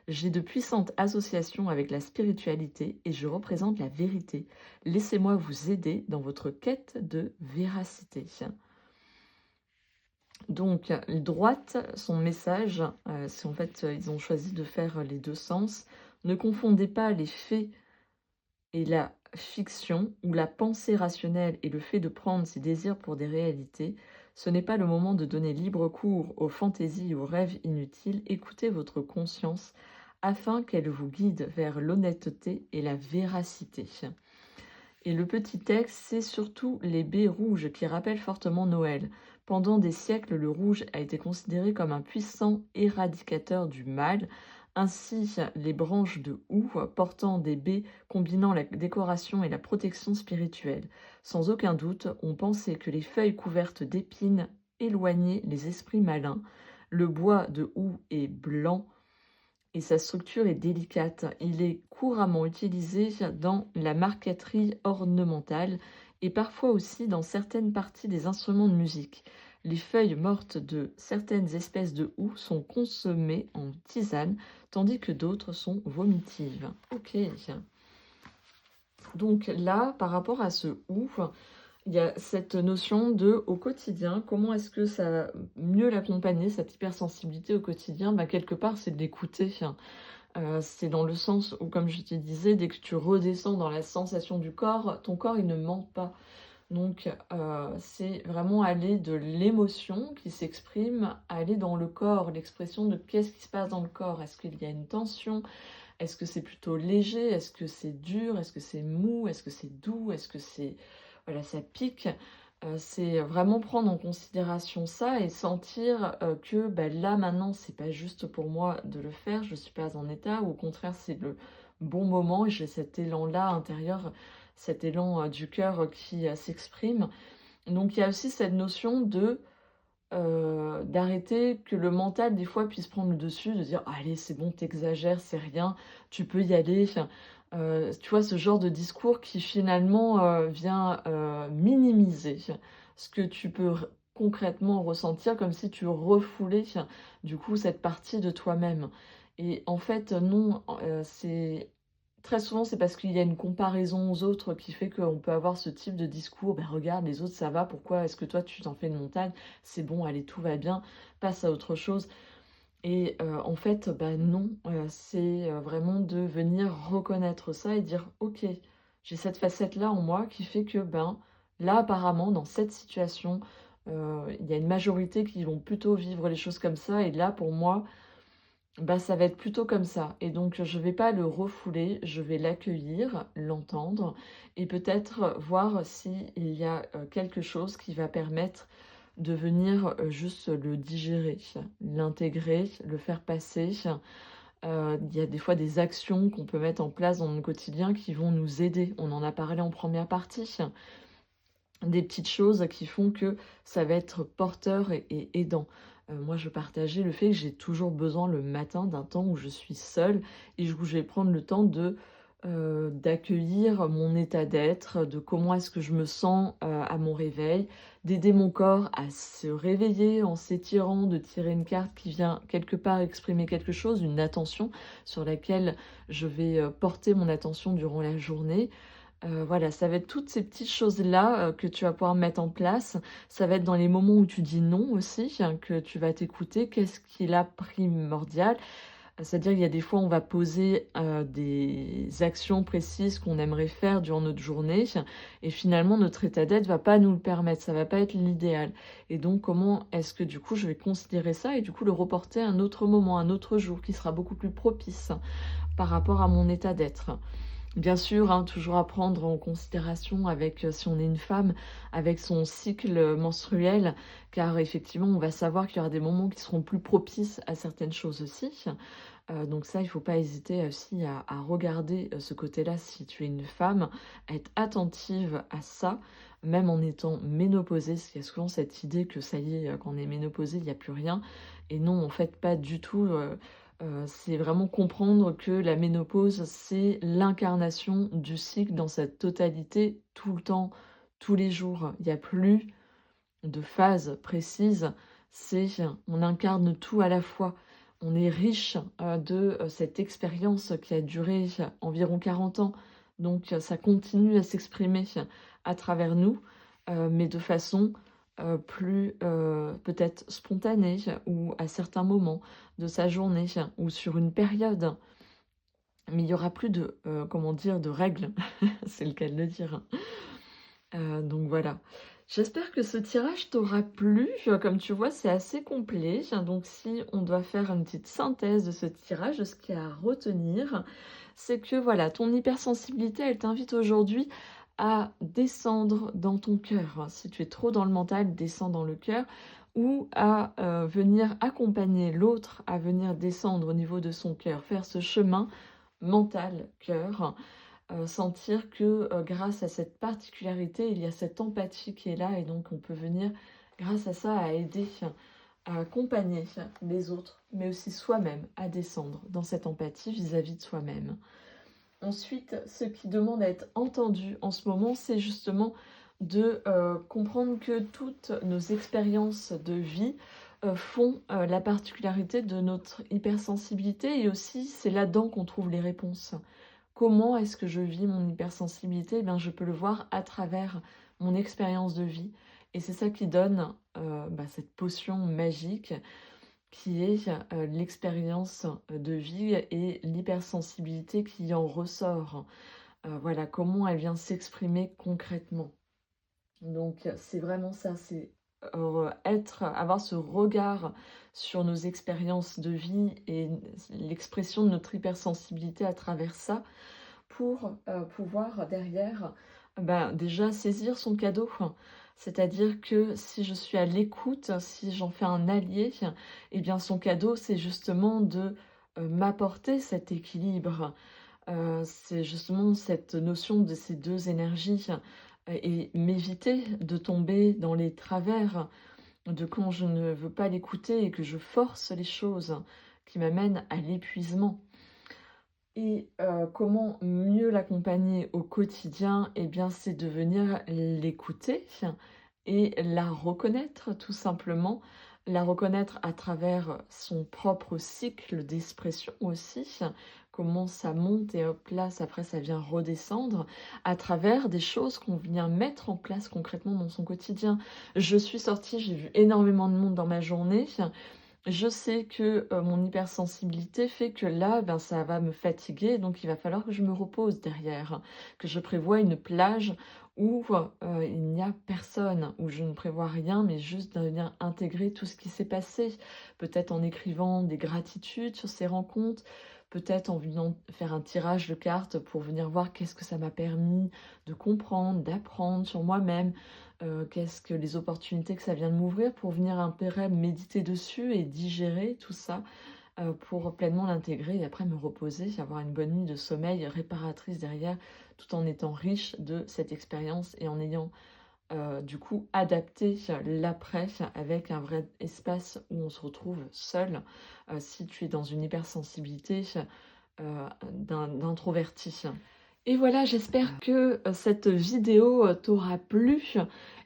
J'ai de puissantes associations avec la spiritualité et je représente la vérité. Laissez-moi vous aider dans votre quête de véracité. Donc, droite, son message, c'est en fait, ils ont choisi de faire les deux sens. Ne confondez pas les faits et la fiction, ou la pensée rationnelle et le fait de prendre ses désirs pour des réalités. Ce n'est pas le moment de donner libre cours aux fantaisies et aux rêves inutiles. Écoutez votre conscience afin qu'elle vous guide vers l'honnêteté et la véracité. Et le petit texte, c'est surtout les baies rouges qui rappellent fortement Noël. Pendant des siècles, le rouge a été considéré comme un puissant éradicateur du mal. Ainsi, les branches de houx portant des baies combinant la décoration et la protection spirituelle. Sans aucun doute, on pensait que les feuilles couvertes d'épines éloignaient les esprits malins. Le bois de houx est blanc et sa structure est délicate. Il est couramment utilisé dans la marqueterie ornementale et parfois aussi dans certaines parties des instruments de musique. Les feuilles mortes de certaines espèces de houx sont consommées en tisane, tandis que d'autres sont vomitives. Ok. Donc là, par rapport à ce houx, il y a cette notion de, au quotidien, comment est-ce que ça va mieux l'accompagner, cette hypersensibilité au quotidien? Quelque part, c'est de l'écouter. C'est dans le sens où, comme je te disais, dès que tu redescends dans la sensation du corps, ton corps, il ne ment pas. Donc, c'est vraiment aller de l'émotion qui s'exprime, aller dans le corps, l'expression de qu'est-ce qui se passe dans le corps. Est-ce qu'il y a une tension? Est-ce que c'est plutôt léger? Est-ce que c'est dur? Est-ce que c'est mou? Est-ce que c'est doux? Est-ce que c'est... Voilà, ça pique. C'est vraiment prendre en considération ça et sentir que là, maintenant, c'est pas juste pour moi de le faire, je suis pas en état, ou au contraire, c'est le bon moment et j'ai cet élan-là intérieur, cet élan du cœur qui s'exprime. Donc, il y a aussi cette notion de d'arrêter que le mental, des fois, puisse prendre le dessus, de dire: «Allez, c'est bon, t'exagères, c'est rien, tu peux y aller». Enfin, tu vois, ce genre de discours qui finalement, vient, minimiser ce que tu peux concrètement ressentir, comme si tu refoulais, du coup, cette partie de toi-même. Et en fait, non, c'est très souvent, c'est parce qu'il y a une comparaison aux autres qui fait qu'on peut avoir ce type de discours: «Ben regarde, les autres ça va, pourquoi est-ce que toi tu t'en fais une montagne? C'est bon, allez, tout va bien, passe à autre chose». Et en fait, non, c'est, vraiment de venir reconnaître ça et dire: «OK, j'ai cette facette-là en moi qui fait que, là apparemment dans cette situation, il y a une majorité qui vont plutôt vivre les choses comme ça et là pour moi, ça va être plutôt comme ça». Et donc je vais pas le refouler, je vais l'accueillir, l'entendre et peut-être voir s'il y a, quelque chose qui va permettre de venir, juste le digérer, l'intégrer, le faire passer. Il y a des fois des actions qu'on peut mettre en place dans le quotidien qui vont nous aider. On en a parlé en première partie. Des petites choses qui font que ça va être porteur et aidant. Moi, je partageais le fait que j'ai toujours besoin le matin d'un temps où je suis seule et où je vais prendre le temps d'accueillir mon état d'être, de comment est-ce que je me sens, à mon réveil, d'aider mon corps à se réveiller en s'étirant, de tirer une carte qui vient quelque part exprimer quelque chose, une attention sur laquelle je vais, porter mon attention durant la journée. Voilà, ça va être toutes ces petites choses-là, que tu vas pouvoir mettre en place. Ça va être dans les moments où tu dis non aussi, que tu vas t'écouter. Qu'est-ce qui est là primordial? C'est-à-dire il y a des fois, on va poser, des actions précises qu'on aimerait faire durant notre journée et finalement notre état d'être va pas nous le permettre, ça va pas être l'idéal. Et donc comment est-ce que du coup je vais considérer ça et du coup le reporter à un autre moment, un autre jour qui sera beaucoup plus propice par rapport à mon état d'être? Bien sûr, hein, toujours à prendre en considération avec, si on est une femme, avec son cycle, menstruel, car effectivement, on va savoir qu'il y aura des moments qui seront plus propices à certaines choses aussi. Donc ça, il faut pas hésiter aussi à regarder, ce côté-là si tu es une femme, à être attentive à ça, même en étant ménopausée. Parce qu'il y a souvent cette idée que ça y est, quand on est ménopausée, il y a plus rien et non, en fait, pas du tout. C'est vraiment comprendre que la ménopause, c'est l'incarnation du cycle dans sa totalité, tout le temps, tous les jours. Il y a plus de phase précise, c'est on incarne tout à la fois. On est riche, de, cette expérience qui a duré environ 40 ans. Donc ça continue à s'exprimer à travers nous, mais de façon, plus peut-être spontané ou à certains moments de sa journée ou sur une période. Mais il y aura plus de, comment dire? De règles, c'est le cas de le dire. Donc voilà. J'espère que ce tirage t'aura plu. Comme tu vois, c'est assez complet. Donc si on doit faire une petite synthèse de ce tirage, de ce qu'il y a à retenir, c'est que voilà, ton hypersensibilité, elle t'invite aujourd'hui à descendre dans ton cœur. Si tu es trop dans le mental, descends dans le cœur ou à venir accompagner l'autre à venir descendre au niveau de son cœur, faire ce chemin mental, cœur, sentir que, grâce à cette particularité, il y a cette empathie qui est là et donc on peut venir, grâce à ça, à aider, à accompagner les autres, mais aussi soi-même à descendre dans cette empathie vis-à-vis de soi-même. Ensuite, ce qui demande à être entendu en ce moment, c'est justement de, comprendre que toutes nos expériences de vie, font, la particularité de notre hypersensibilité et aussi c'est là-dedans qu'on trouve les réponses. Comment est-ce que je vis mon hypersensibilité? Eh bien, je peux le voir à travers mon expérience de vie et c'est ça qui donne, cette potion magique qui est, l'expérience, de vie et l'hypersensibilité qui en ressort. Voilà, comment elle vient s'exprimer concrètement. Donc c'est vraiment ça, c'est, avoir ce regard sur nos expériences de vie et l'expression de notre hypersensibilité à travers ça, pour, pouvoir derrière, déjà saisir son cadeau. C'est-à-dire que si je suis à l'écoute, si j'en fais un allié, et bien son cadeau, c'est justement de, m'apporter cet équilibre. C'est justement cette notion de ces 2 énergies, et m'éviter de tomber dans les travers de quand je ne veux pas l'écouter et que je force les choses qui m'amènent à l'épuisement. Et comment mieux l'accompagner au quotidien? Eh bien, c'est de venir l'écouter et la reconnaître tout simplement. La reconnaître à travers son propre cycle d'expression aussi, comment ça monte et hop là, après ça vient redescendre, à travers des choses qu'on vient mettre en place concrètement dans son quotidien. Je suis sortie, j'ai vu énormément de monde dans ma journée. Je sais que, mon hypersensibilité fait que là, ça va me fatiguer, donc il va falloir que je me repose derrière, que je prévoie une plage où, il n'y a personne, où je ne prévois rien, mais juste de venir intégrer tout ce qui s'est passé. Peut-être en écrivant des gratitudes sur ces rencontres, peut-être en venant faire un tirage de cartes pour venir voir qu'est-ce que ça m'a permis de comprendre, d'apprendre sur moi-même. Qu'est-ce que les opportunités que ça vient de m'ouvrir pour venir un peu méditer dessus et digérer tout ça, pour pleinement l'intégrer et après me reposer, avoir une bonne nuit de sommeil réparatrice derrière, tout en étant riche de cette expérience et en ayant, du coup adapté l'après avec un vrai espace où on se retrouve seul, si tu es dans une hypersensibilité, d'introverti. Et voilà, j'espère que, cette vidéo, t'aura plu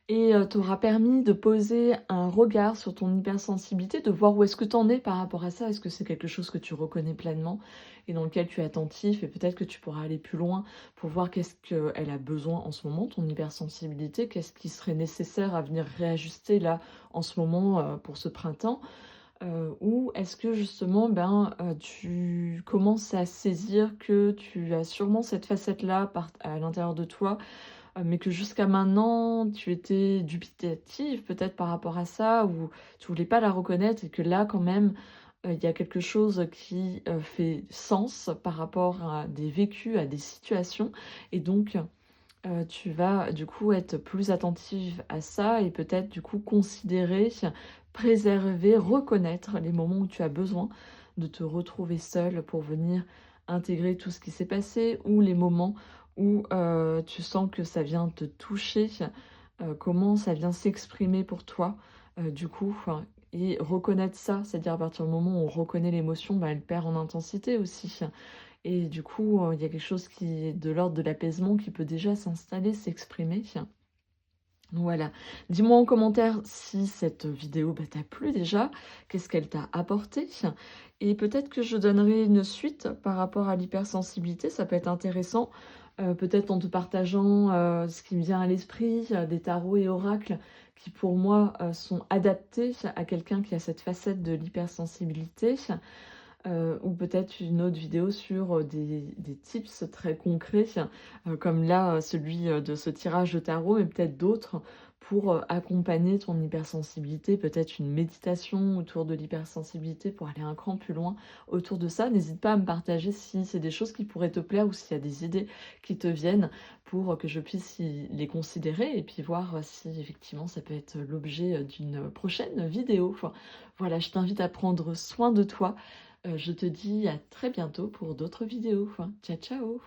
et t'aura permis de poser un regard sur ton hypersensibilité, de voir où est-ce que tu en es par rapport à ça. Est-ce que c'est quelque chose que tu reconnais pleinement et dans lequel tu es attentif et peut-être que tu pourras aller plus loin pour voir qu'est-ce qu'elle a besoin en ce moment, ton hypersensibilité? Qu'est-ce qui serait nécessaire à venir réajuster là, en ce moment, pour ce printemps? Ou est-ce que justement, tu commences à saisir que tu as sûrement cette facette-là à l'intérieur de toi, mais que jusqu'à maintenant, tu étais dubitative peut-être par rapport à ça ou tu voulais pas la reconnaître et que là quand même, il y a quelque chose qui, fait sens par rapport à des vécus, à des situations et donc tu vas du coup être plus attentive à ça et peut-être du coup considérer, préserver, reconnaître les moments où tu as besoin de te retrouver seule pour venir intégrer tout ce qui s'est passé ou les moments où, tu sens que ça vient te toucher, comment ça vient s'exprimer pour toi, du coup, enfin et reconnaître ça, c'est-à-dire à partir du moment où on reconnaît l'émotion, elle perd en intensité aussi. Et du coup, il y a quelque chose qui est de l'ordre de l'apaisement qui peut déjà s'installer, s'exprimer. Voilà. Dis-moi en commentaire si cette vidéo, t'a plu déjà, qu'est-ce qu'elle t'a apporté? Et peut-être que je donnerai une suite par rapport à l'hypersensibilité, ça peut être intéressant, peut-être en te partageant, ce qui me vient à l'esprit, des tarots et oracles qui pour moi sont adaptés à quelqu'un qui a cette facette de l'hypersensibilité. Ou peut-être une autre vidéo sur des tips très concrets, comme là, celui de ce tirage de tarot, mais peut-être d'autres pour accompagner ton hypersensibilité, peut-être une méditation autour de l'hypersensibilité pour aller un cran plus loin autour de ça. N'hésite pas à me partager si c'est des choses qui pourraient te plaire ou s'il y a des idées qui te viennent pour que je puisse les considérer et puis voir si effectivement ça peut être l'objet d'une prochaine vidéo. Enfin, voilà, je t'invite à prendre soin de toi. Je te dis à très bientôt pour d'autres vidéos. Ciao, ciao!